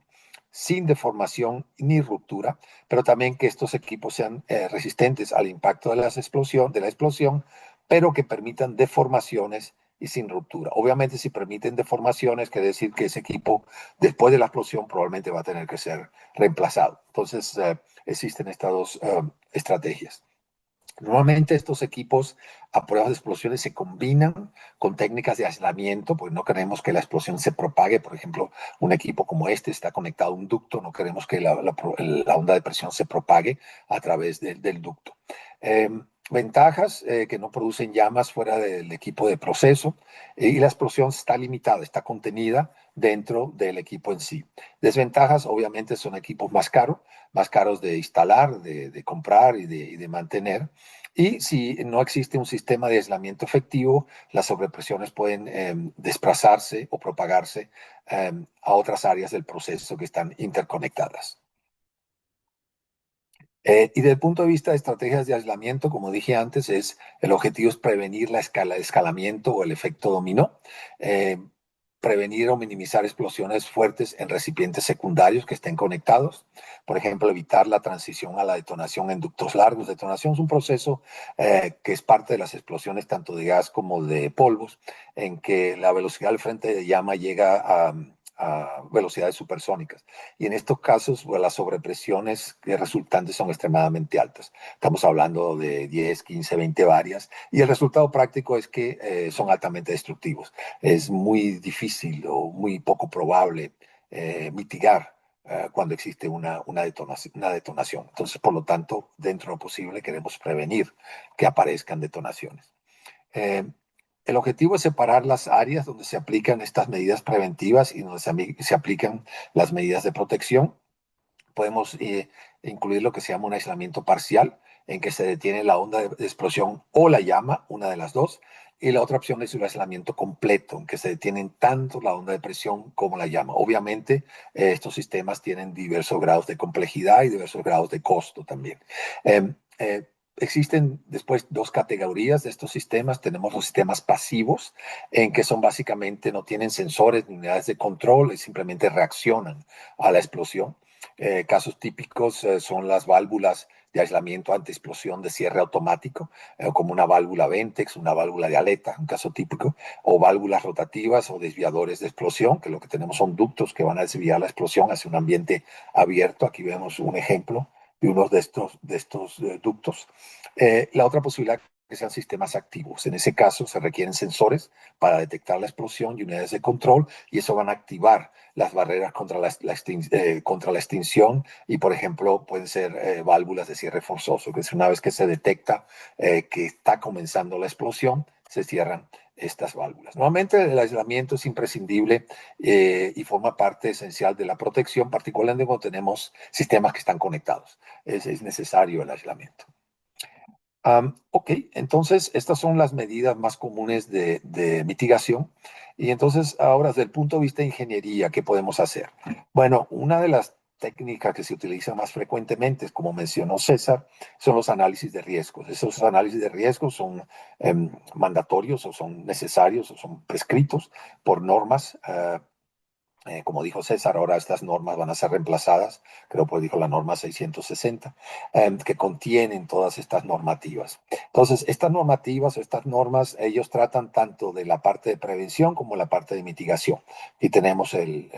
sin deformación ni ruptura, pero también que estos equipos sean resistentes al impacto de la explosión, pero que permitan deformaciones y sin ruptura. Obviamente, si permiten deformaciones, quiere decir que ese equipo, después de la explosión, probablemente va a tener que ser reemplazado. Entonces, existen estas dos estrategias. Normalmente estos equipos a pruebas de explosiones se combinan con técnicas de aislamiento, pues no queremos que la explosión se propague. Por ejemplo, un equipo como este está conectado a un ducto, no queremos que la onda de presión se propague a través del ducto. Eh, Ventajas, que no producen llamas fuera del equipo de proceso, y la explosión está limitada, está contenida dentro del equipo en sí. Desventajas, obviamente, son equipos más caros de instalar, de comprar y de mantener. Y si no existe un sistema de aislamiento efectivo, las sobrepresiones pueden desplazarse o propagarse a otras áreas del proceso que están interconectadas. Y desde el punto de vista de estrategias de aislamiento, como dije antes, el objetivo es prevenir la escalamiento o el efecto dominó, eh, prevenir o minimizar explosiones fuertes en recipientes secundarios que estén conectados, por ejemplo, evitar la transición a la detonación en ductos largos. Detonación es un proceso que es parte de las explosiones tanto de gas como de polvos, en que la velocidad del frente de llama llega a velocidades supersónicas. Y en estos casos, pues, las sobrepresiones resultantes son extremadamente altas. Estamos hablando de 10, 15, 20 varias. Y el resultado práctico es que son altamente destructivos. Es muy difícil o muy poco probable mitigar cuando existe una detonación. Entonces, por lo tanto, dentro de lo posible, queremos prevenir que aparezcan detonaciones. Eh, el objetivo es separar las áreas donde se aplican estas medidas preventivas y donde se aplican las medidas de protección. Podemos incluir lo que se llama un aislamiento parcial, en que se detiene la onda de explosión o la llama, una de las dos. Y la otra opción es un aislamiento completo, en que se detienen tanto la onda de presión como la llama. Obviamente, estos sistemas tienen diversos grados de complejidad y diversos grados de costo también. Eh, eh, Existen después dos categorías de estos sistemas. Tenemos los sistemas pasivos, en que son básicamente no tienen sensores ni unidades de control y simplemente reaccionan a la explosión. Casos típicos son las válvulas de aislamiento anti-explosión de cierre automático, como una válvula Ventex, una válvula de aleta, un caso típico, o válvulas rotativas o desviadores de explosión, que lo que tenemos son ductos que van a desviar la explosión hacia un ambiente abierto. Aquí vemos un ejemplo de uno de estos ductos. La otra posibilidad que sean sistemas activos. En ese caso se requieren sensores para detectar la explosión y unidades de control, y eso van a activar las barreras contra contra la extinción, y, por ejemplo, pueden ser válvulas de cierre forzoso, que es una vez que se detecta que está comenzando la explosión, se cierran estas válvulas. Nuevamente, el aislamiento es imprescindible y forma parte esencial de la protección, particularmente cuando tenemos sistemas que están conectados. Es necesario el aislamiento. Ok, entonces estas son las medidas más comunes de mitigación. Y entonces ahora, desde el punto de vista de ingeniería, ¿qué podemos hacer? Bueno, una de las técnicas que se utiliza más frecuentemente, como mencionó César, son los análisis de riesgos. Esos análisis de riesgos son mandatorios o son necesarios o son prescritos por normas. Como dijo César, ahora estas normas van a ser reemplazadas, creo que dijo la norma 660, que contienen todas estas normativas. Entonces, estas normativas o estas normas, ellos tratan tanto de la parte de prevención como la parte de mitigación. Y tenemos el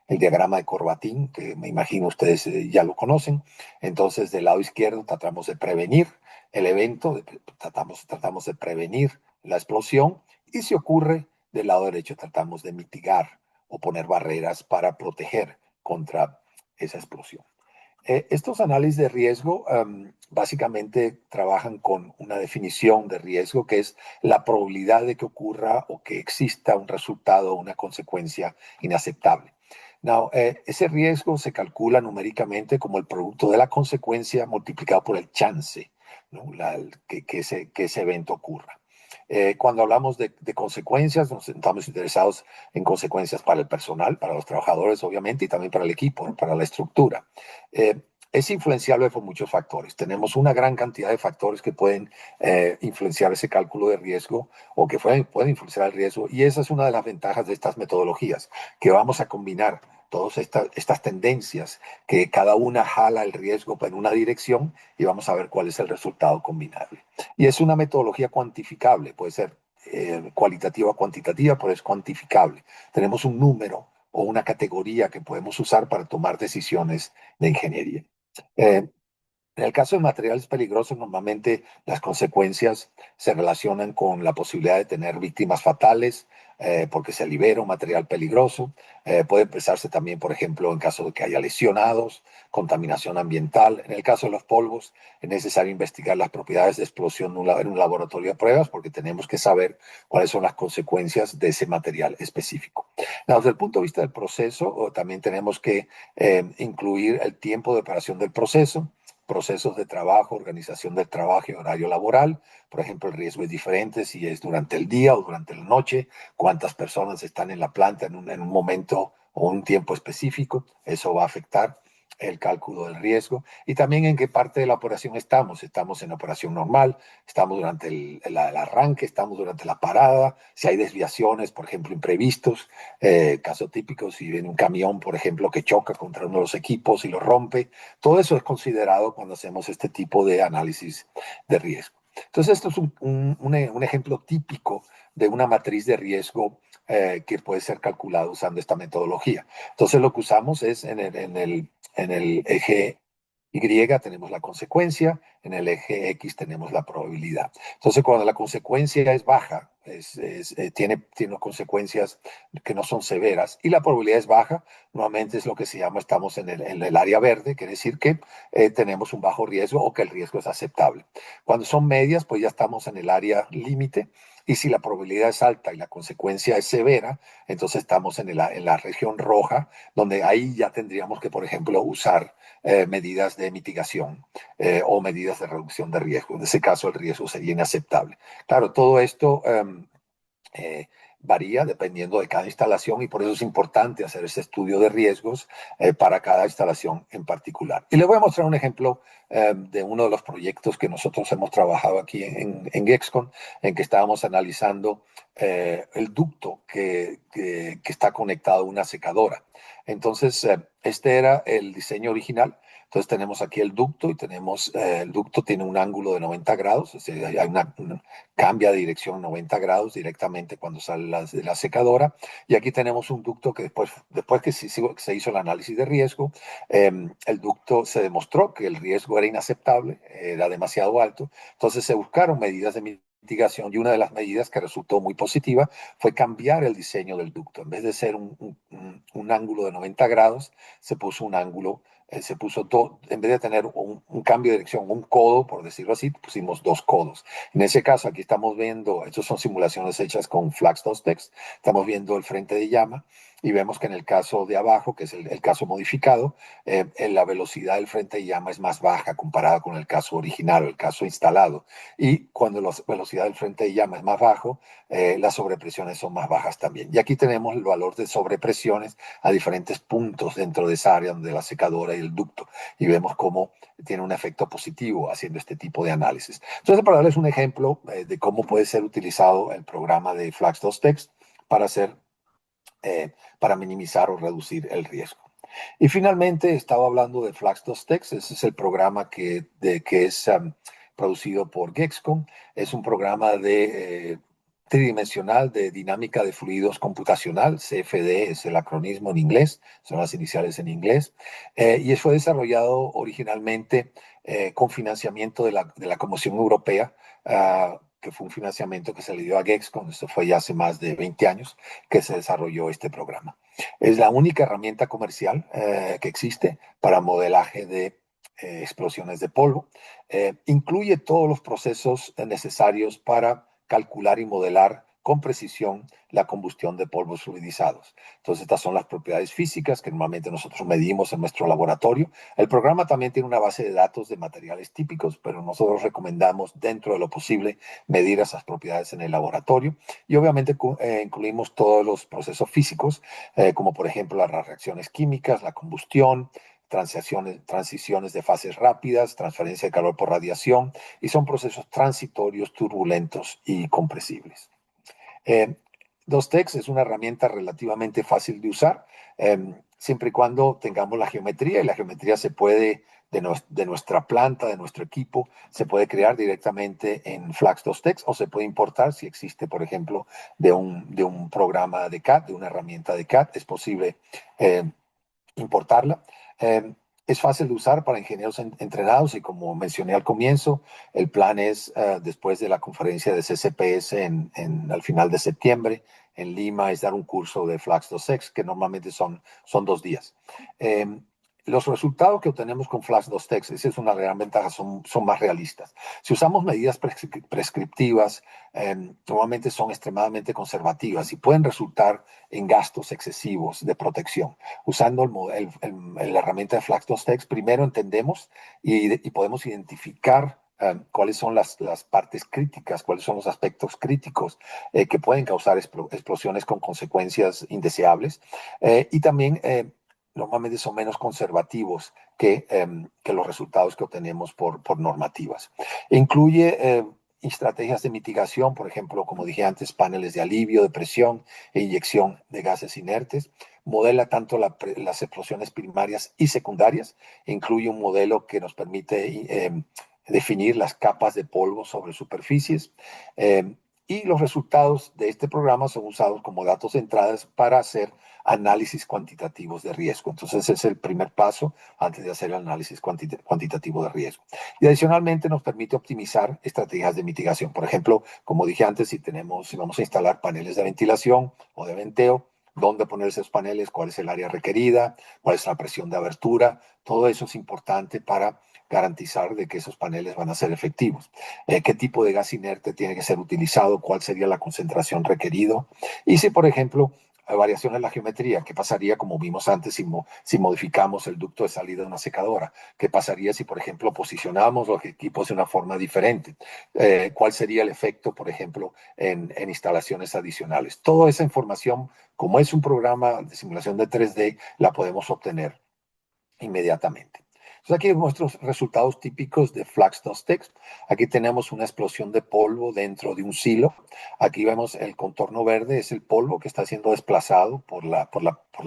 diagrama de Corbatín, que me imagino ustedes ya lo conocen. Entonces, del lado izquierdo tratamos de prevenir el evento, tratamos de prevenir la explosión, y si ocurre, del lado derecho tratamos de mitigar o poner barreras para proteger contra esa explosión. Estos análisis de riesgo básicamente trabajan con una definición de riesgo, que es la probabilidad de que ocurra o que exista un resultado o una consecuencia inaceptable. Now, ese riesgo se calcula numéricamente como el producto de la consecuencia multiplicado por el chance, ¿no? Que ese evento ocurra. Cuando hablamos de consecuencias, nos estamos interesados en consecuencias para el personal, para los trabajadores, obviamente, y también para el equipo, para la estructura. Eh, es influenciable por muchos factores. Tenemos una gran cantidad de factores que pueden influenciar ese cálculo de riesgo, o que pueden influenciar el riesgo, y esa es una de las ventajas de estas metodologías, que vamos a combinar todas estas tendencias, que cada una jala el riesgo en una dirección, y vamos a ver cuál es el resultado combinable. Y es una metodología cuantificable, puede ser cualitativa o cuantitativa, pero es cuantificable. Tenemos un número o una categoría que podemos usar para tomar decisiones de ingeniería. Eh, En el caso de materiales peligrosos, normalmente las consecuencias se relacionan con la posibilidad de tener víctimas fatales porque se libera un material peligroso. Puede empezarse también, por ejemplo, en caso de que haya lesionados, contaminación ambiental. En el caso de los polvos, es necesario investigar las propiedades de explosión en un laboratorio de pruebas porque tenemos que saber cuáles son las consecuencias de ese material específico. Desde el punto de vista del proceso, también tenemos que incluir el tiempo de operación del proceso, procesos de trabajo, organización del trabajo y horario laboral. Por ejemplo, el riesgo es diferente si es durante el día o durante la noche, cuántas personas están en la planta en un momento o un tiempo específico. Eso va a afectar el cálculo del riesgo y también en qué parte de la operación estamos. Estamos en operación normal, estamos durante el arranque, estamos durante la parada, si hay desviaciones, por ejemplo, imprevistos. Caso típico, si viene un camión, por ejemplo, que choca contra uno de los equipos y lo rompe. Todo eso es considerado cuando hacemos este tipo de análisis de riesgo. Entonces, esto es un ejemplo típico de una matriz de riesgo que puede ser calculada usando esta metodología. Entonces, lo que usamos es en el eje Y tenemos la consecuencia, en el eje X tenemos la probabilidad. Entonces, cuando la consecuencia es baja, tiene consecuencias que no son severas y la probabilidad es baja, nuevamente es lo que se llama, estamos en el área verde, quiere decir que tenemos un bajo riesgo o que el riesgo es aceptable. Cuando son medias, pues ya estamos en el área límite y si la probabilidad es alta y la consecuencia es severa, entonces estamos en la región roja, donde ahí ya tendríamos que, por ejemplo, usar medidas de mitigación o medidas de reducción de riesgo. En ese caso, el riesgo sería inaceptable. Claro, todo esto eh, varía dependiendo de cada instalación y por eso es importante hacer ese estudio de riesgos para cada instalación en particular. Y le voy a mostrar un ejemplo de uno de los proyectos que nosotros hemos trabajado aquí en Gexcon, en que estábamos analizando el ducto que está conectado a una secadora. Entonces, este era el diseño original. Entonces tenemos aquí el ducto y tenemos, el ducto tiene un ángulo de 90 grados, es decir, hay cambia de dirección 90 grados directamente cuando sale de la secadora. Y aquí tenemos un ducto que después que se hizo el análisis de riesgo, el ducto se demostró que el riesgo era inaceptable, era demasiado alto. Entonces se buscaron medidas de mitigación y una de las medidas que resultó muy positiva fue cambiar el diseño del ducto. En vez de ser un ángulo de 90 grados, se puso un ángulo en vez de tener un cambio de dirección, un codo, por decirlo así, pusimos dos codos. En ese caso, aquí estamos viendo, estas son simulaciones hechas con FlaxDOS-Tex, estamos viendo el frente de llama y vemos que en el caso de abajo, que es el caso modificado, la velocidad del frente de llama es más baja comparada con el caso original o el caso instalado. Y cuando la velocidad del frente de llama es más bajo, las sobrepresiones son más bajas también. Y aquí tenemos el valor de sobrepresiones a diferentes puntos dentro de esa área donde la secadora y el ducto. Y vemos cómo tiene un efecto positivo haciendo este tipo de análisis. Entonces, para darles un ejemplo de cómo puede ser utilizado el programa de FlaxDOS-Tex para para minimizar o reducir el riesgo. Y finalmente estaba hablando de FlaxDOS-Tex, ese es el programa que es producido por Gexcon, es un programa de tridimensional de dinámica de fluidos computacional, CFD es el acronismo en inglés, son las iniciales en inglés, y fue desarrollado originalmente con financiamiento de la Comisión Europea, que fue un financiamiento que se le dio a Gexcon, esto fue ya hace más de 20 años que se desarrolló este programa. Es la única herramienta comercial que existe para modelaje de explosiones de polvo. Incluye todos los procesos necesarios para calcular y modelar con precisión la combustión de polvos fluidizados. Entonces, estas son las propiedades físicas que normalmente nosotros medimos en nuestro laboratorio. El programa también tiene una base de datos de materiales típicos, pero nosotros recomendamos, dentro de lo posible, medir esas propiedades en el laboratorio. Y obviamente incluimos todos los procesos físicos, como por ejemplo las reacciones químicas, la combustión, transiciones de fases rápidas, transferencia de calor por radiación, y son procesos transitorios, turbulentos y compresibles. DOSTEX es una herramienta relativamente fácil de usar, siempre y cuando tengamos la geometría, y la geometría se puede, de nuestra planta, de nuestro equipo, se puede crear directamente en FlaxDOS-Tex o se puede importar si existe, por ejemplo, de un programa de CAD, de una herramienta de CAD, es posible importarla. Es fácil de usar para ingenieros entrenados y como mencioné al comienzo, el plan es después de la conferencia de CCPS al final de septiembre en Lima, es dar un curso de Flax 2X que normalmente son 2 días. Eh, los resultados que obtenemos con Flash 2Text, esa es una gran ventaja, son más realistas. Si usamos medidas prescriptivas, normalmente son extremadamente conservativas y pueden resultar en gastos excesivos de protección. Usando la herramienta de Flash 2Text, primero entendemos y podemos identificar cuáles son las partes críticas, cuáles son los aspectos críticos que pueden causar explosiones con consecuencias indeseables. Y también normalmente son menos conservativos que los resultados que obtenemos por normativas. Incluye estrategias de mitigación, por ejemplo, como dije antes, paneles de alivio, de presión e inyección de gases inertes. Modela tanto las explosiones primarias y secundarias. Incluye un modelo que nos permite definir las capas de polvo sobre superficies. Y los resultados de este programa son usados como datos de entradas para hacer análisis cuantitativos de riesgo. Entonces, ese es el primer paso antes de hacer el análisis cuantitativo de riesgo. Y adicionalmente nos permite optimizar estrategias de mitigación. Por ejemplo, como dije antes, si vamos a instalar paneles de ventilación o de venteo, dónde poner esos paneles, cuál es el área requerida, cuál es la presión de abertura, todo eso es importante para garantizar de que esos paneles van a ser efectivos. Qué tipo de gas inerte tiene que ser utilizado, cuál sería la concentración requerido. Y si, por ejemplo, variación en la geometría. ¿Qué pasaría, como vimos antes, si modificamos el ducto de salida de una secadora? ¿Qué pasaría si, por ejemplo, posicionamos los equipos de una forma diferente? ¿Cuál sería el efecto, por ejemplo, en instalaciones adicionales? Toda esa información, como es un programa de simulación de 3D, la podemos obtener inmediatamente. Entonces aquí nuestros resultados típicos de Flax2Text. Aquí tenemos una explosión de polvo dentro de un silo. Aquí vemos el contorno verde, es el polvo que está siendo desplazado por la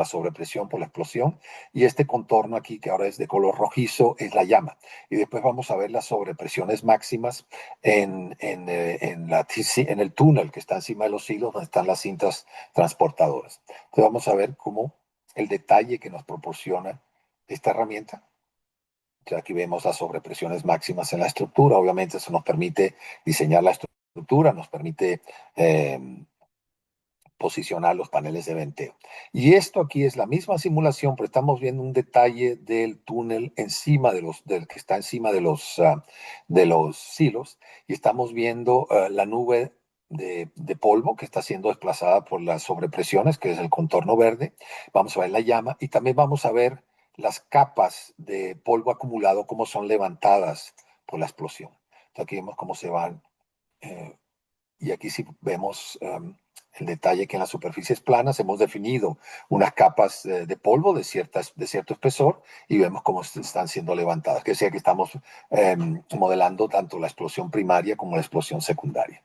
sobrepresión, por la explosión. Y este contorno aquí, que ahora es de color rojizo, es la llama. Y después vamos a ver las sobrepresiones máximas en el túnel que está encima de los silos, donde están las cintas transportadoras. Entonces vamos a ver cómo el detalle que nos proporciona esta herramienta. Ya aquí vemos las sobrepresiones máximas en la estructura. Obviamente eso nos permite diseñar la estructura, nos permite posicionar los paneles de venteo. Y esto aquí es la misma simulación, pero estamos viendo un detalle del túnel encima del que está encima de los silos y estamos viendo la nube de polvo que está siendo desplazada por las sobrepresiones, que es el contorno verde. Vamos a ver la llama y también vamos a ver las capas de polvo acumulado, cómo son levantadas por la explosión. Entonces aquí vemos cómo se van y aquí sí vemos el detalle que en las superficies planas hemos definido unas capas de polvo de cierto espesor y vemos cómo están siendo levantadas, que sea que estamos modelando tanto la explosión primaria como la explosión secundaria.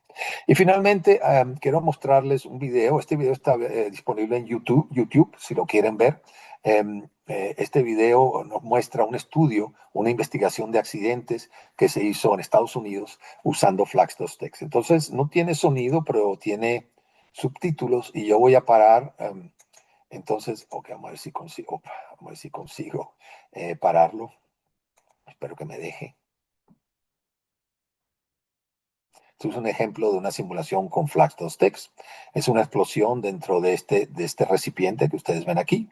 Y finalmente quiero mostrarles un video. Este video está disponible en YouTube, si lo quieren ver. Este video nos muestra un estudio, una investigación de accidentes que se hizo en Estados Unidos usando Flax2Text. Entonces, no tiene sonido, pero tiene subtítulos y yo voy a parar. Entonces, ok, vamos a ver si consigo pararlo. Espero que me deje. Esto es un ejemplo de una simulación con Flax2Text. Es una explosión dentro de este recipiente que ustedes ven aquí.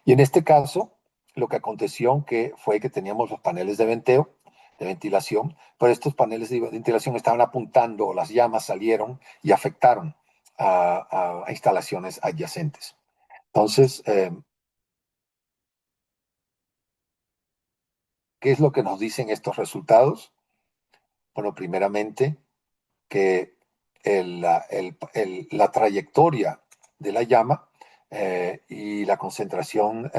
Y en este caso, lo que aconteció fue que teníamos los paneles de venteo, de ventilación, pero estos paneles de ventilación estaban apuntando, las llamas salieron y afectaron a instalaciones adyacentes. Entonces, ¿qué es lo que nos dicen estos resultados? Bueno, primeramente, que la trayectoria de la llama y la concentración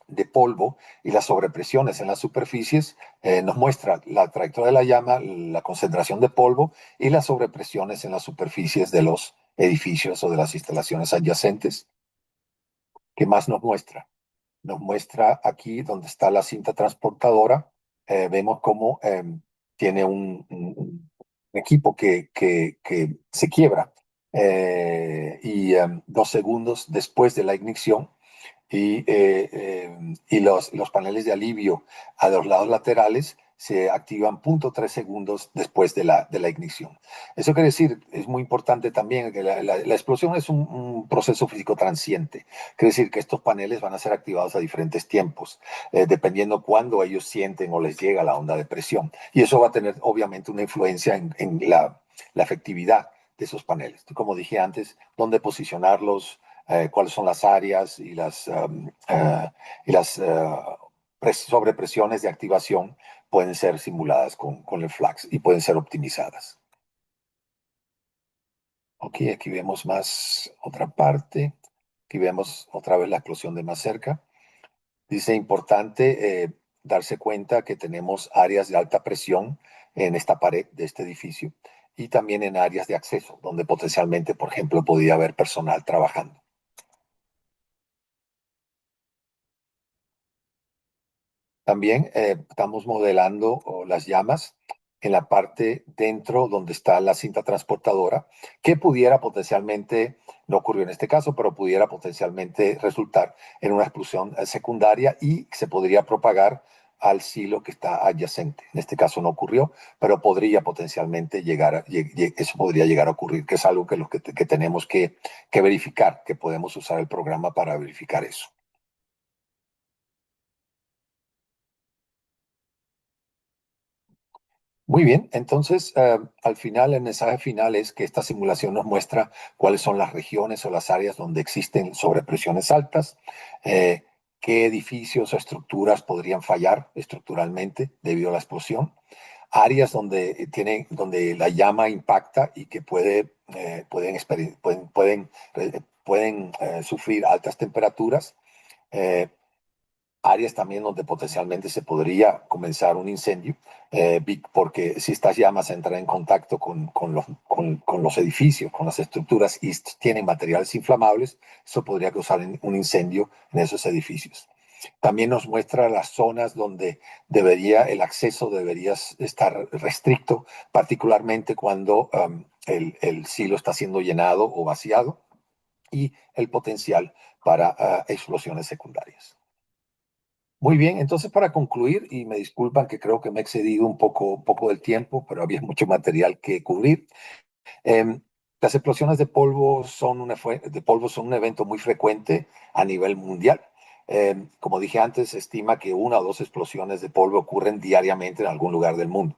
de polvo y las sobrepresiones en las superficies nos muestra la trayectoria de la llama, la concentración de polvo y las sobrepresiones en las superficies de los edificios o de las instalaciones adyacentes. ¿Qué más nos muestra? Nos muestra aquí donde está la cinta transportadora, vemos cómo tiene un equipo que se quiebra y 2 segundos después de la ignición y los paneles de alivio a los lados laterales se activan 0.3 segundos después de la ignición. Eso quiere decir, es muy importante también que la explosión es un proceso físico transiente. Quiere decir que estos paneles van a ser activados a diferentes tiempos, dependiendo cuándo ellos sienten o les llega la onda de presión. Y eso va a tener obviamente una influencia en la efectividad de esos paneles. Como dije antes, dónde posicionarlos, cuáles son las áreas y las sobrepresiones de activación pueden ser simuladas con el FLAX y pueden ser optimizadas. Ok, aquí vemos más otra parte. Aquí vemos otra vez la explosión de más cerca. Dice importante darse cuenta que tenemos áreas de alta presión en esta pared de este edificio y también en áreas de acceso, donde potencialmente, por ejemplo, podía haber personal trabajando. También estamos modelando las llamas en la parte dentro donde está la cinta transportadora, que pudiera potencialmente, no ocurrió en este caso, pero pudiera potencialmente resultar en una explosión secundaria y se podría propagar al silo que está adyacente. En este caso no ocurrió, pero podría potencialmente eso podría llegar a ocurrir, que es algo que tenemos que verificar, que podemos usar el programa para verificar eso. Muy bien, entonces al final el mensaje final es que esta simulación nos muestra cuáles son las regiones o las áreas donde existen sobrepresiones altas, eh, qué edificios o estructuras podrían fallar estructuralmente debido a la explosión, áreas donde la llama impacta y que pueden sufrir altas temperaturas, eh, áreas también donde potencialmente se podría comenzar un incendio, porque si estas llamas entran en contacto con los edificios, con las estructuras y tienen materiales inflamables, eso podría causar un incendio en esos edificios. También nos muestra las zonas donde el acceso debería estar restricto, particularmente cuando el silo está siendo llenado o vaciado, y el potencial para explosiones secundarias. Muy bien, entonces para concluir, y me disculpan que creo que me he excedido un poco del tiempo, pero había mucho material que cubrir. Eh, las explosiones de polvo son un evento muy frecuente a nivel mundial. Como dije antes, se estima que una o dos explosiones de polvo ocurren diariamente en algún lugar del mundo.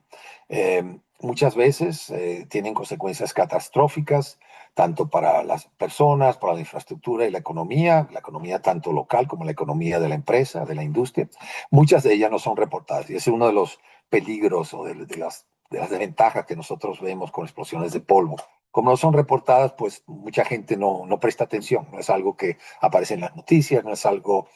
Muchas veces tienen consecuencias catastróficas, tanto para las personas, para la infraestructura y la economía tanto local como la economía de la empresa, de la industria. Muchas de ellas no son reportadas y ese es uno de los peligros o de las desventajas que nosotros vemos con explosiones de polvo. Como no son reportadas, pues mucha gente no presta atención. No es algo que aparece en las noticias, no es algo,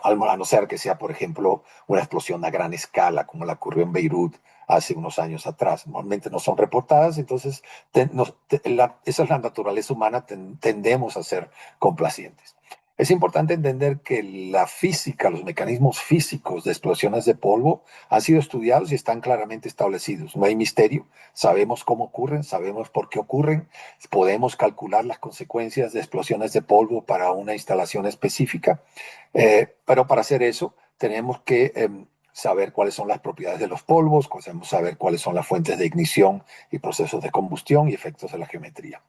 a no ser que sea, por ejemplo, una explosión a gran escala, como la ocurrió en Beirut hace unos años atrás. Normalmente no son reportadas, entonces esa es la naturaleza humana, tendemos a ser complacientes. Es importante entender que la física, los mecanismos físicos de explosiones de polvo han sido estudiados y están claramente establecidos. No hay misterio, sabemos cómo ocurren, sabemos por qué ocurren, podemos calcular las consecuencias de explosiones de polvo para una instalación específica, pero para hacer eso tenemos que saber cuáles son las propiedades de los polvos, saber cuáles son las fuentes de ignición y procesos de combustión y efectos de la geometría.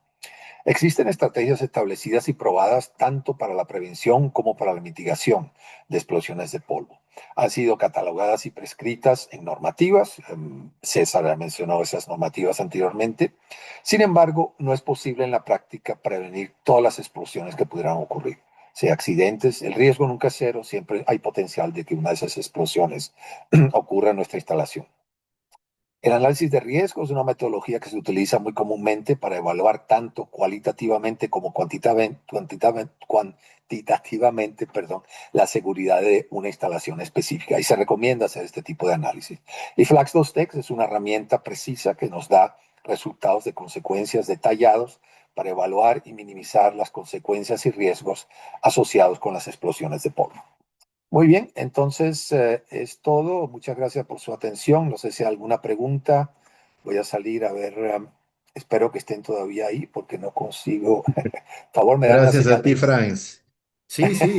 Existen estrategias establecidas y probadas tanto para la prevención como para la mitigación de explosiones de polvo. Han sido catalogadas y prescritas en normativas. César ha mencionado esas normativas anteriormente. Sin embargo, no es posible en la práctica prevenir todas las explosiones que pudieran ocurrir. Si hay accidentes, el riesgo nunca es cero, siempre hay potencial de que una de esas explosiones ocurra en nuestra instalación. El análisis de riesgo es una metodología que se utiliza muy comúnmente para evaluar tanto cualitativamente como cuantitativamente, la seguridad de una instalación específica y se recomienda hacer este tipo de análisis. Y Flax2Text es una herramienta precisa que nos da resultados de consecuencias detallados para evaluar y minimizar las consecuencias y riesgos asociados con las explosiones de polvo. Muy bien, entonces es todo. Muchas gracias por su atención. No sé si hay alguna pregunta. Voy a salir a ver. Espero que estén todavía ahí porque no consigo. Por favor, me dan una Gracias a señal ti, de... Franz. Sí, sí,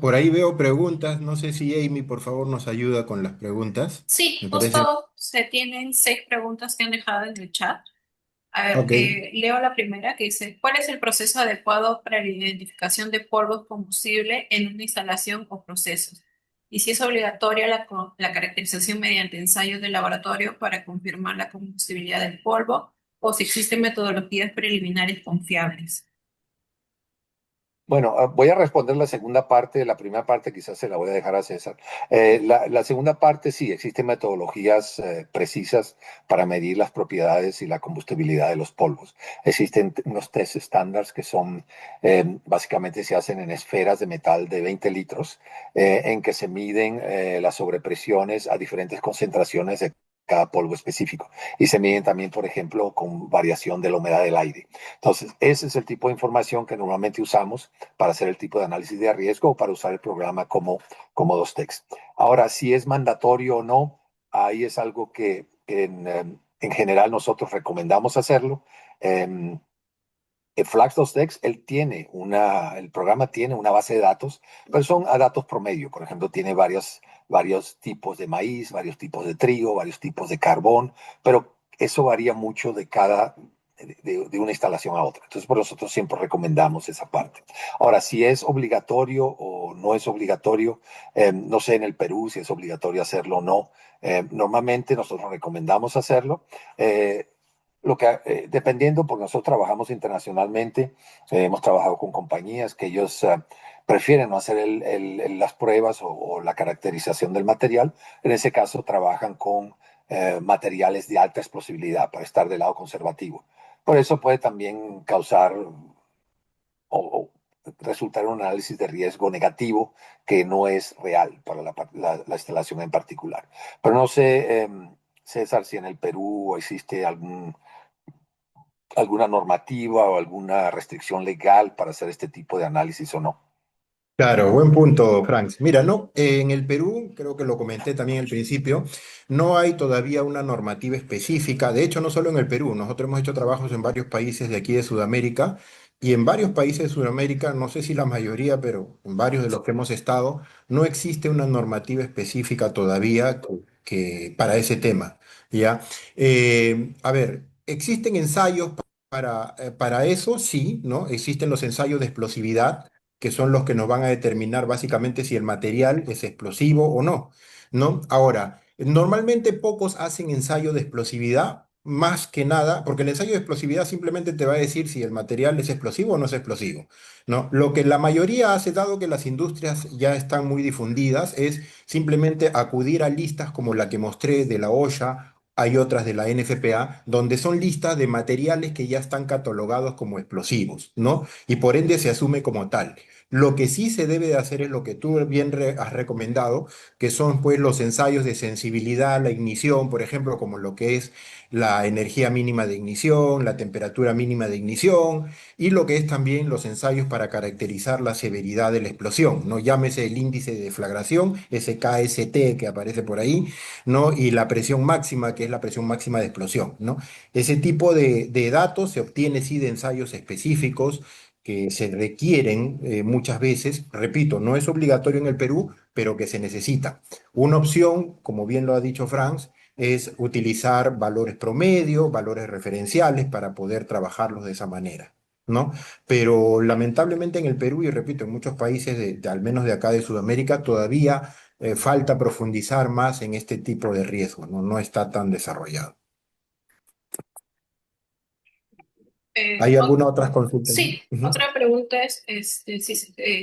por ahí veo preguntas. No sé si Amy, por favor, nos ayuda con las preguntas. Sí, Me parece. justo se tienen 6 preguntas que han dejado en el chat. A ver, Ok. leo la primera que dice, ¿cuál es el proceso adecuado para la identificación de polvos combustible en una instalación o procesos? Y si es obligatoria la caracterización mediante ensayos de laboratorio para confirmar la combustibilidad del polvo o si existen metodologías preliminares confiables. Bueno, voy a responder la segunda parte. La primera parte quizás se la voy a dejar a César. La segunda parte sí, existen metodologías precisas para medir las propiedades y la combustibilidad de los polvos. Existen unos test estándares que son, básicamente se hacen en esferas de metal de 20 litros, en que se miden las sobrepresiones a diferentes concentraciones de cada polvo específico. Y se miden también, por ejemplo, con variación de la humedad del aire. Entonces, ese es el tipo de información que normalmente usamos para hacer el tipo de análisis de riesgo o para usar el programa como DOSTEX. Ahora, si es mandatorio o no, ahí es algo que en general nosotros recomendamos hacerlo. Eh, el FlaxDOSTEX, el programa tiene una base de datos, pero son a datos promedio. Por ejemplo, tiene varios tipos de maíz, varios tipos de trigo, varios tipos de carbón, pero eso varía mucho de una instalación a otra. Entonces, por nosotros siempre recomendamos esa parte. Ahora, si es obligatorio o no es obligatorio, no sé en el Perú si es obligatorio hacerlo o no. Normalmente nosotros recomendamos hacerlo. Eh, Dependiendo, porque nosotros trabajamos internacionalmente, hemos trabajado con compañías que ellos prefieren no hacer las pruebas o la caracterización del material. En ese caso, trabajan con materiales de alta explosibilidad para estar del lado conservativo. Por eso puede también causar o resultar en un análisis de riesgo negativo que no es real para la instalación en particular. Pero no sé, César, si en el Perú existe alguna normativa o alguna restricción legal para hacer este tipo de análisis o no. Claro, buen punto, Franks. Mira, no, en el Perú, creo que lo comenté también al principio, no hay todavía una normativa específica. De hecho, no solo en el Perú, nosotros hemos hecho trabajos en varios países de aquí de Sudamérica y en varios países de Sudamérica, no sé si la mayoría, pero en varios de los que hemos estado, no existe una normativa específica todavía para ese tema, ¿ya? A ver, ¿existen ensayos para eso? Sí, ¿no? Existen los ensayos de explosividad que son los que nos van a determinar básicamente si el material es explosivo o no, ¿no? Ahora, normalmente pocos hacen ensayo de explosividad, más que nada, porque el ensayo de explosividad simplemente te va a decir si el material es explosivo o no es explosivo, ¿no? Lo que la mayoría hace, dado que las industrias ya están muy difundidas, es simplemente acudir a listas como la que mostré de la OSHA. Hay otras de la NFPA, donde son listas de materiales que ya están catalogados como explosivos, ¿no? Y por ende se asume como tal. Lo que sí se debe de hacer es lo que tú bien has recomendado, que son pues los ensayos de sensibilidad a la ignición, por ejemplo, como lo que es la energía mínima de ignición, la temperatura mínima de ignición y lo que es también los ensayos para caracterizar la severidad de la explosión, ¿no? Llámese el índice de deflagración, ese KST que aparece por ahí, ¿no? Y la presión máxima, que es la presión máxima de explosión, ¿no? Ese tipo de datos se obtiene sí de ensayos específicos que se requieren muchas veces, repito, no es obligatorio en el Perú, pero que se necesita. Una opción, como bien lo ha dicho Franz, es utilizar valores promedio, valores referenciales para poder trabajarlos de esa manera, ¿no? Pero lamentablemente en el Perú, y repito, en muchos países, al menos de acá de Sudamérica, todavía falta profundizar más en este tipo de riesgo, ¿no? No está tan desarrollado. Eh, ¿Hay ot- alguna otra consulta? sí, Ujú. otra pregunta es, si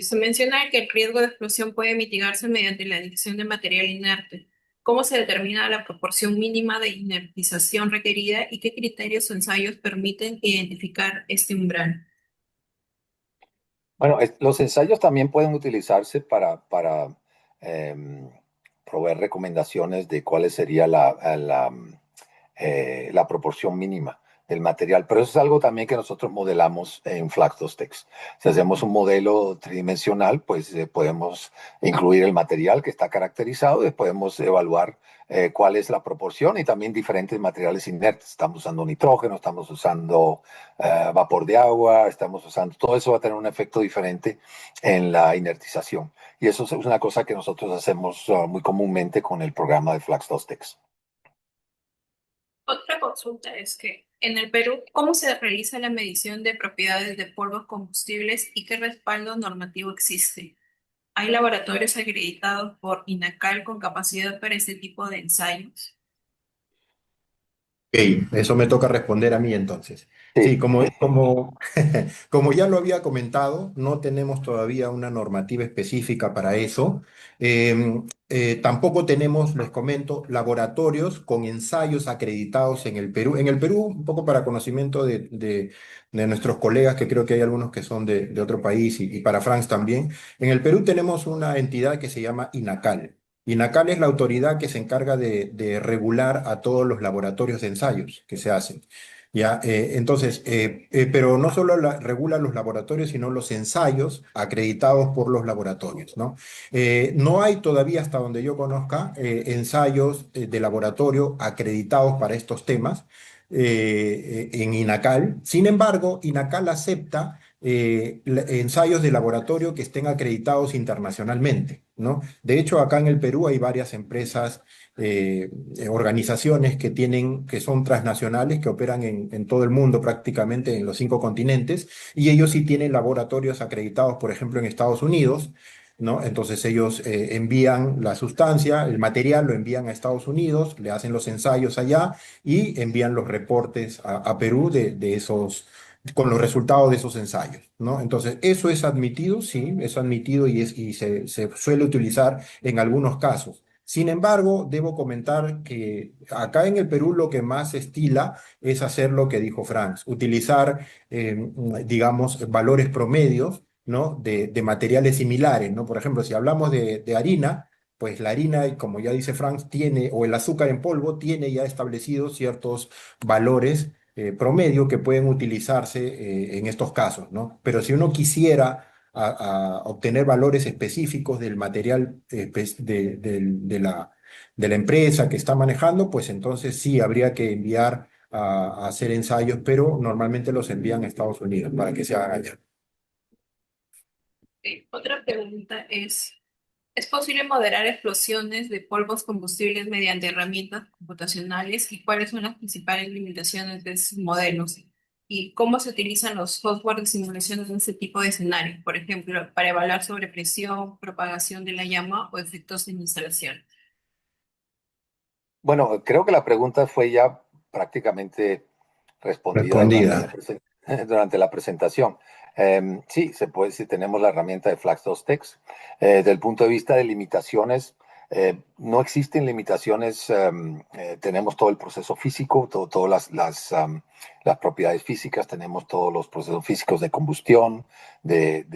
se menciona que el riesgo de explosión puede mitigarse mediante la adición de material inerte. ¿Cómo se determina la proporción mínima de inertización requerida y qué criterios o ensayos permiten identificar este umbral? Bueno, los ensayos también pueden utilizarse para em, proveer recomendaciones de cuál sería la proporción mínima. del material. Pero eso es algo también que nosotros modelamos en Flash2Text. Si hacemos un modelo tridimensional, pues podemos incluir el material que está caracterizado y podemos evaluar cuál es la proporción y también diferentes materiales inertes. Estamos usando nitrógeno, estamos usando vapor de agua, estamos usando, todo eso va a tener un efecto diferente en la inertización. Y eso es una cosa que nosotros hacemos muy comúnmente con el programa de Flash2Text. Otra consulta es que en el Perú, ¿cómo se realiza la medición de propiedades de polvos combustibles y qué respaldo normativo existe? ¿Hay laboratorios acreditados por INACAL con capacidad para este tipo de ensayos? Ok, eso me toca responder a mí entonces. Sí, Sí, como ya lo había comentado, no tenemos todavía una normativa específica para eso. Tampoco tenemos, les comento, laboratorios con ensayos acreditados en el Perú. En el Perú, un poco para conocimiento de nuestros colegas, que creo que hay algunos que son de otro país y para Franz también, en el Perú tenemos una entidad que se llama INACAL. INACAL es la autoridad que se encarga de regular a todos los laboratorios de ensayos que se hacen. Ya, pero no solo regula los laboratorios, sino los ensayos acreditados por los laboratorios, ¿no? No hay todavía, hasta donde yo conozca, ensayos de laboratorio acreditados para estos temas en INACAL. Sin embargo, INACAL acepta ensayos de laboratorio que estén acreditados internacionalmente, ¿no? De hecho, acá en el Perú hay varias empresas, organizaciones que son transnacionales, que operan en todo el mundo, prácticamente en los 5 continentes, y ellos sí tienen laboratorios acreditados, por ejemplo, en Estados Unidos, ¿no? Entonces ellos envían la sustancia, el material lo envían a Estados Unidos, le hacen los ensayos allá y envían los reportes a Perú de esos con los resultados de esos ensayos, ¿no? Entonces, eso es admitido, sí, es admitido y se suele utilizar en algunos casos. Sin embargo, debo comentar que acá en el Perú lo que más se estila es hacer lo que dijo Franz, utilizar, digamos, valores promedios, ¿no? De materiales similares, ¿no? Por ejemplo, si hablamos de harina, pues la harina, como ya dice Franz, tiene, o el azúcar en polvo, tiene ya establecidos ciertos valores promedio que pueden utilizarse en estos casos, ¿no? Pero si uno quisiera a obtener valores específicos del material de la empresa que está manejando, pues entonces sí habría que enviar a hacer ensayos, pero normalmente los envían a Estados Unidos para que se hagan allá. Ok, otra pregunta ¿es posible moderar explosiones de polvos combustibles mediante herramientas computacionales y cuáles son las principales limitaciones de esos modelos? ¿Y cómo se utilizan los software de simulación en este tipo de escenarios? Por ejemplo, para evaluar sobrepresión, propagación de la llama o efectos en instalación. bueno, creo que la pregunta fue ya prácticamente respondida durante Respondida. durante la presentación. Sí, se puede, si tenemos la herramienta de Flash2Text. Desde el punto de vista de limitaciones, no existen limitaciones. Tenemos todo el proceso físico, todas las propiedades físicas, tenemos todos los procesos físicos de combustión, de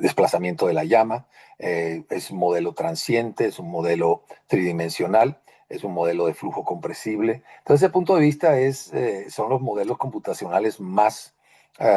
desplazamiento de la llama. Es un modelo transiente, es un modelo tridimensional, es un modelo de flujo compresible. Entonces, ese punto de vista son los modelos computacionales más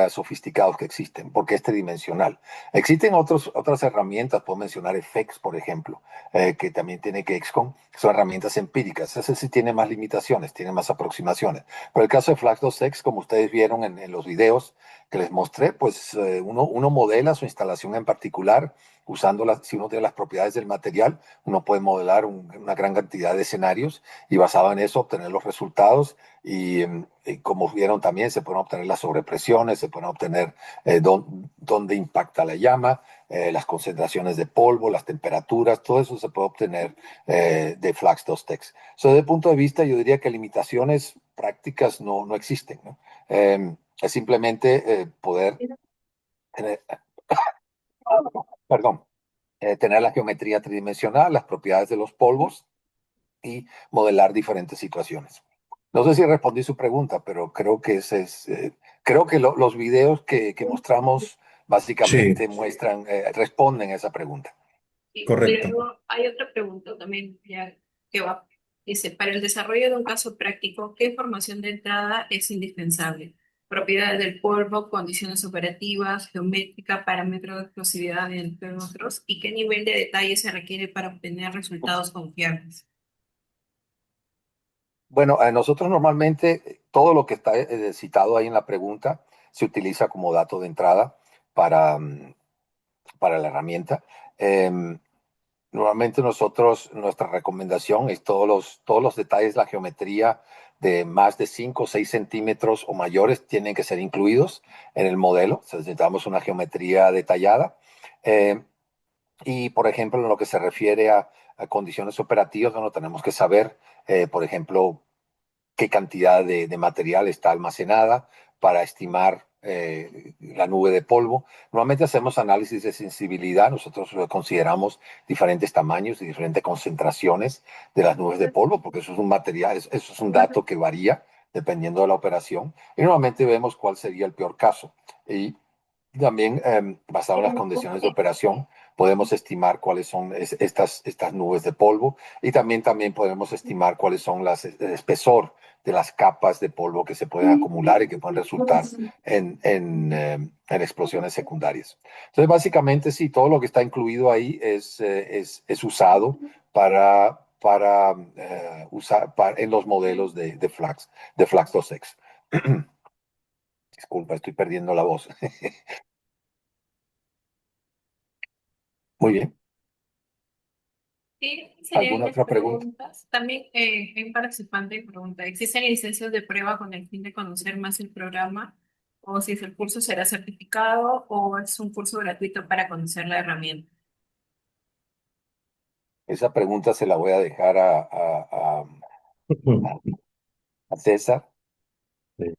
sofisticados que existen, porque es tridimensional. Existen otras herramientas, puedo mencionar FX, por ejemplo, que también tiene Kexcom, que son herramientas empíricas. Ese sí tiene más limitaciones, tiene más aproximaciones. Pero el caso de Flash2Text, como ustedes vieron en los videos que les mostré, pues uno modela su instalación en particular usando si uno tiene las propiedades del material, uno puede modelar una gran cantidad de escenarios y basado en eso obtener los resultados y como vieron también se pueden obtener las sobrepresiones, se pueden obtener dónde impacta la llama, las concentraciones de polvo, las temperaturas, todo eso se puede obtener de Flash2Text. Desde el punto de vista yo diría que limitaciones prácticas no existen, ¿no? Es simplemente poder tener, perdón, tener la geometría tridimensional, las propiedades de los polvos y modelar diferentes situaciones. No sé si respondí su pregunta, pero creo que creo que los videos que mostramos Sí, básicamente responden a esa pregunta. Y correcto. luego hay otra pregunta también, ya que va. Dice, para el desarrollo de un caso práctico, ¿qué información de entrada es indispensable? Propiedades del polvo, condiciones operativas, geométrica, parámetros de explosividad, entre otros, y qué nivel de detalle se requiere para obtener resultados confiables. Bueno, nosotros normalmente todo lo que está citado ahí en la pregunta se utiliza como dato de entrada para, para la herramienta. Em, Normalmente nosotros, nuestra recomendación es todos los detalles, la geometría de más de 5 o 6 centímetros o mayores tienen que ser incluidos en el modelo. O sea, necesitamos una geometría detallada. Eh, y, por ejemplo, en lo que se refiere a condiciones operativas, bueno, tenemos que saber, por ejemplo, qué cantidad de material está almacenada para estimar la nube de polvo. Normalmente hacemos análisis de sensibilidad, nosotros consideramos diferentes tamaños y diferentes concentraciones de las nubes de polvo, porque eso es un material, eso es un dato que varía dependiendo de la operación, y normalmente vemos cuál sería el peor caso. Y también, basado en las condiciones de operación, podemos estimar cuáles son estas nubes de polvo y también podemos estimar cuáles son el espesor de las capas de polvo que se pueden acumular y que pueden resultar en explosiones secundarias. Entonces, básicamente, sí, todo lo que está incluido ahí es usado para usar en los modelos de Flax 2X. Disculpa, estoy perdiendo la voz. Muy bien. Sí, serían ¿Alguna las otra pregunta? preguntas. También hay un participante que pregunta, ¿existen licencias de prueba con el fin de conocer más el programa? ¿O si el curso será certificado o es un curso gratuito para conocer la herramienta? Esa pregunta se la voy a dejar a César. Sí.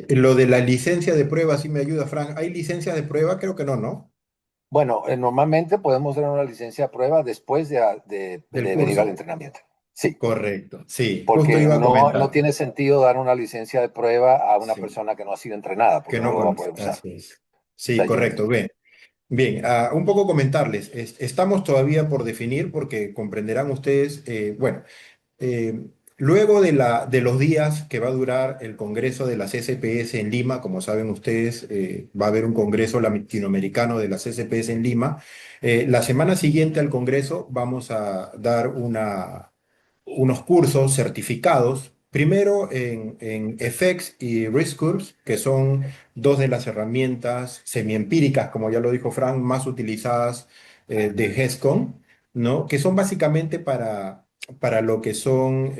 Lo de la licencia de prueba, sí me ayuda, Frank. ¿Hay licencia de prueba? Creo que no, ¿no? Bueno, normalmente podemos dar una licencia a prueba después Del de venir al curso. entrenamiento. Sí, Correcto. Sí, justo porque iba a no comentar tiene sentido dar una licencia de prueba a una sí, persona que no ha sido entrenada, que porque no no lo va a conoce. poder usar. Así es. O Sí, sea, correcto. Bien. Bien, un poco comentarles. Estamos todavía por definir porque comprenderán ustedes, bueno. Eh, luego de los días que va a durar el Congreso de las SPS en Lima, como saben ustedes, va a haber un Congreso latinoamericano de las SPS en Lima. La semana siguiente al Congreso vamos a dar unos cursos certificados, primero en FX y Risk Curves, que son dos de las herramientas semiempíricas, como ya lo dijo Frank, más utilizadas de HESCON, ¿no? Que son básicamente para lo que son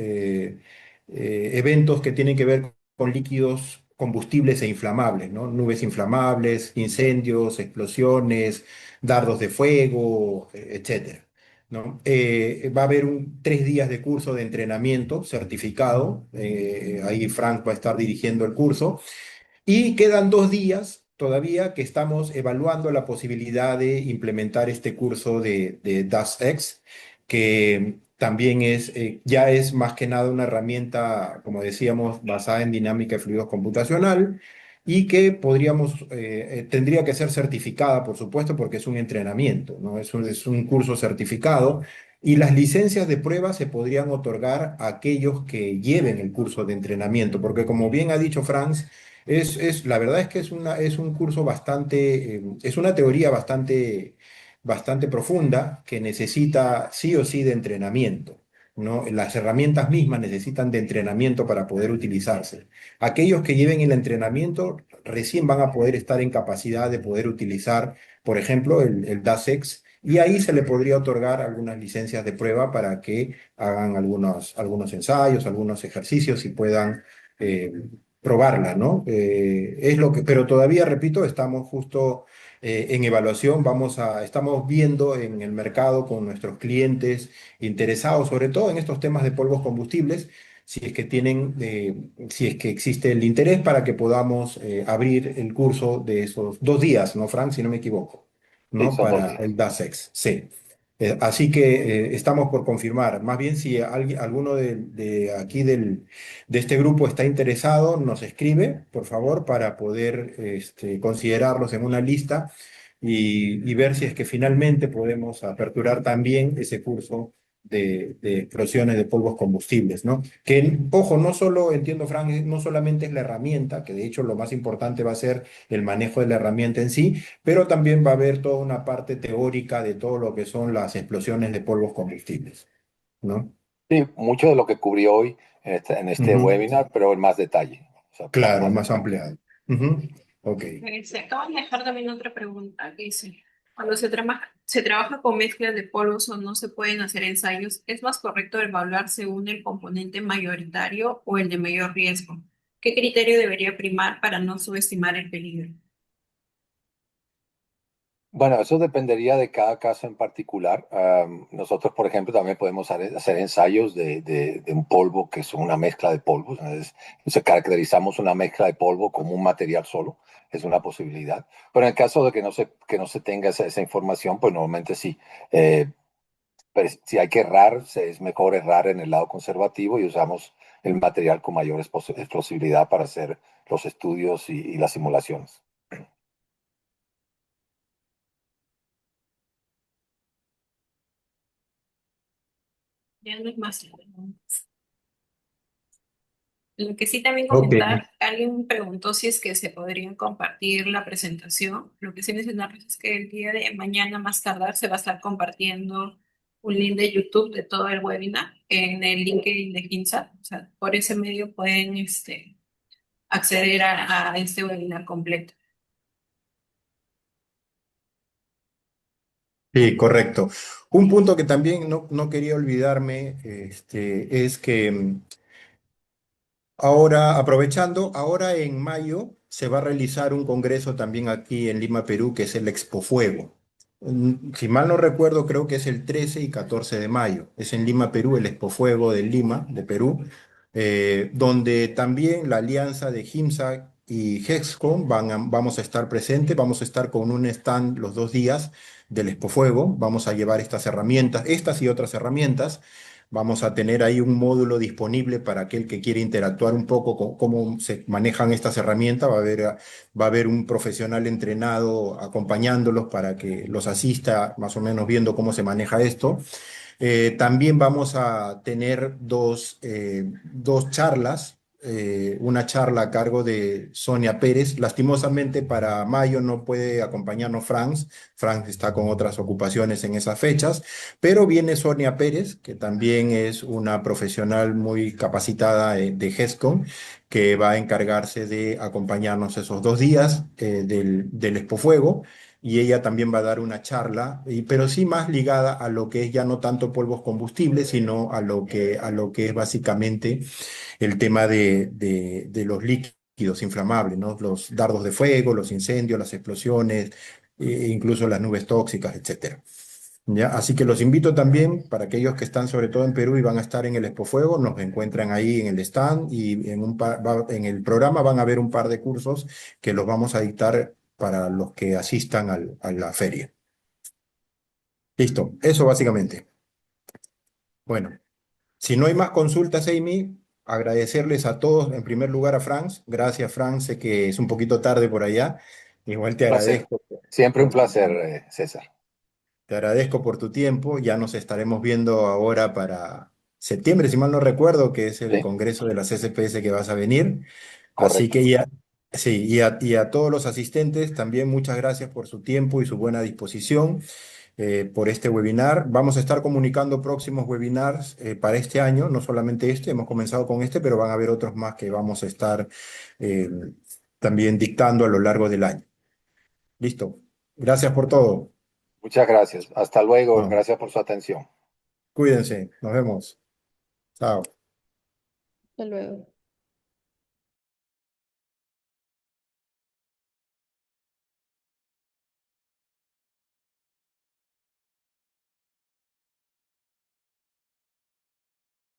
eventos que tienen que ver con líquidos combustibles e inflamables, ¿no? Nubes inflamables, incendios, explosiones, dardos de fuego, etcétera. ¿No? Va a haber 3 días de curso de entrenamiento certificado. Ahí Frank va a estar dirigiendo el curso. Y quedan 2 días todavía que estamos evaluando la posibilidad de implementar este curso de DASX, que también ya es más que nada una herramienta, como decíamos, basada en dinámica de fluidos computacional y que tendría que ser certificada, por supuesto, porque es un entrenamiento, ¿no? Es un curso certificado. Y las licencias de prueba se podrían otorgar a aquellos que lleven el curso de entrenamiento, porque como bien ha dicho Franz, la verdad es que es un curso es una teoría bastante profunda que necesita sí o sí de entrenamiento, ¿no? Las herramientas mismas necesitan de entrenamiento para poder utilizarse. Aquellos que lleven el entrenamiento recién van a poder estar en capacidad de poder utilizar, por ejemplo, el DASEX, y ahí se le podría otorgar algunas licencias de prueba para que hagan algunos ensayos, algunos ejercicios y puedan eh, probarla, ¿no? Pero todavía, repito, estamos justo en evaluación, estamos viendo en el mercado con nuestros clientes interesados, sobre todo en estos temas de polvos combustibles, si es que existe el interés para que podamos abrir el curso de esos 2 días, ¿no, Frank? Si no me equivoco, Sí, ¿no? son dos Para días. el DASEX, sí. Así que estamos por confirmar. Más bien, si alguno de aquí de este grupo está interesado, nos escribe, por favor, para poder considerarlos en una lista y ver si es que finalmente podemos aperturar también ese curso de explosiones de polvos combustibles, ¿no? Que, ojo, no solo, entiendo, Frank, no solamente es la herramienta, que de hecho lo más importante va a ser el manejo de la herramienta en sí, pero también va a haber toda una parte teórica de todo lo que son las explosiones de polvos combustibles, ¿no? Sí, mucho de lo que cubrió hoy en este Ujú. webinar, pero en más detalle. O sea, Claro, más ampliado. Ujú. Ok. Se acaba de dejar también otra pregunta que dice, cuando se trabaja con mezclas de polvos o no se pueden hacer ensayos, ¿es más correcto evaluar según el componente mayoritario o el de mayor riesgo? ¿Qué criterio debería primar para no subestimar el peligro? bueno, eso dependería de cada caso en particular. Nosotros, por ejemplo, también podemos hacer ensayos de un polvo que es una mezcla de polvos. Entonces, caracterizamos una mezcla de polvo como un material solo. Es una posibilidad. Pero en el caso de que no se tenga esa información, pues normalmente sí. Pero si hay que errar, es mejor errar en el lado conservativo y usamos el material con mayor explosibilidad para hacer los estudios y las simulaciones. Ya no es más. Lo que sí también Ok. comentar, alguien preguntó si es que se podría compartir la presentación. Lo que sí mencionarles es que el día de mañana más tardar se va a estar compartiendo un link de YouTube de todo el webinar en el LinkedIn de GINSA. O sea, por ese medio pueden acceder a este webinar completo. Sí, correcto. Un punto que también no quería olvidarme, es que ahora, aprovechando, ahora en mayo se va a realizar un congreso también aquí en Lima, Perú, que es el Expo Fuego. Si mal no recuerdo, creo que es el 13 y 14 de mayo. Es en Lima, Perú, el Expo Fuego de Lima, de Perú, donde también la alianza de GIMSA y Hexcom vamos a estar presentes. Vamos a estar con un stand los 2 días del Expo Fuego. Vamos a llevar estas herramientas, estas y otras herramientas. Vamos a tener ahí un módulo disponible para aquel que quiere interactuar un poco con cómo se manejan estas herramientas. Va a haber un profesional entrenado acompañándolos para que los asista más o menos viendo cómo se maneja esto. También vamos a tener dos charlas. Una charla a cargo de Sonia Pérez. Lastimosamente para mayo no puede acompañarnos Franz. Franz está con otras ocupaciones en esas fechas, pero viene Sonia Pérez, que también es una profesional muy capacitada de GESCOM, que va a encargarse de acompañarnos esos 2 días del Expo Fuego, y ella también va a dar una charla, pero sí más ligada a lo que es ya no tanto polvos combustibles, sino a lo que es básicamente el tema de los líquidos inflamables, ¿no? Los dardos de fuego, los incendios, las explosiones, incluso las nubes tóxicas, etcétera. ¿Ya? Así que los invito también para aquellos que están sobre todo en Perú y van a estar en el Expo Fuego, nos encuentran ahí en el stand, y en el programa van a haber un par de cursos que los vamos a dictar para los que asistan a la feria. Listo, eso básicamente. Bueno, si no hay más consultas, Amy, agradecerles a todos, en primer lugar a Franz. Gracias, Franz, sé que es un poquito tarde por allá. Igual te Placer. agradezco Siempre un por tu placer, tiempo. César. Te agradezco por tu tiempo. Ya nos estaremos viendo ahora para septiembre, si mal no recuerdo, que es el Sí, congreso de las SPS que vas a venir. Así correcto. que ya, sí, y a todos los asistentes también muchas gracias por su tiempo y su buena disposición por este webinar. Vamos a estar comunicando próximos webinars para este año, no solamente este, hemos comenzado con este, pero van a haber otros más que vamos a estar eh, también dictando a lo largo del año. Listo. Gracias por todo. Muchas gracias. Hasta luego. No, Gracias por su atención. cuídense. Nos vemos. Chao. Hasta luego.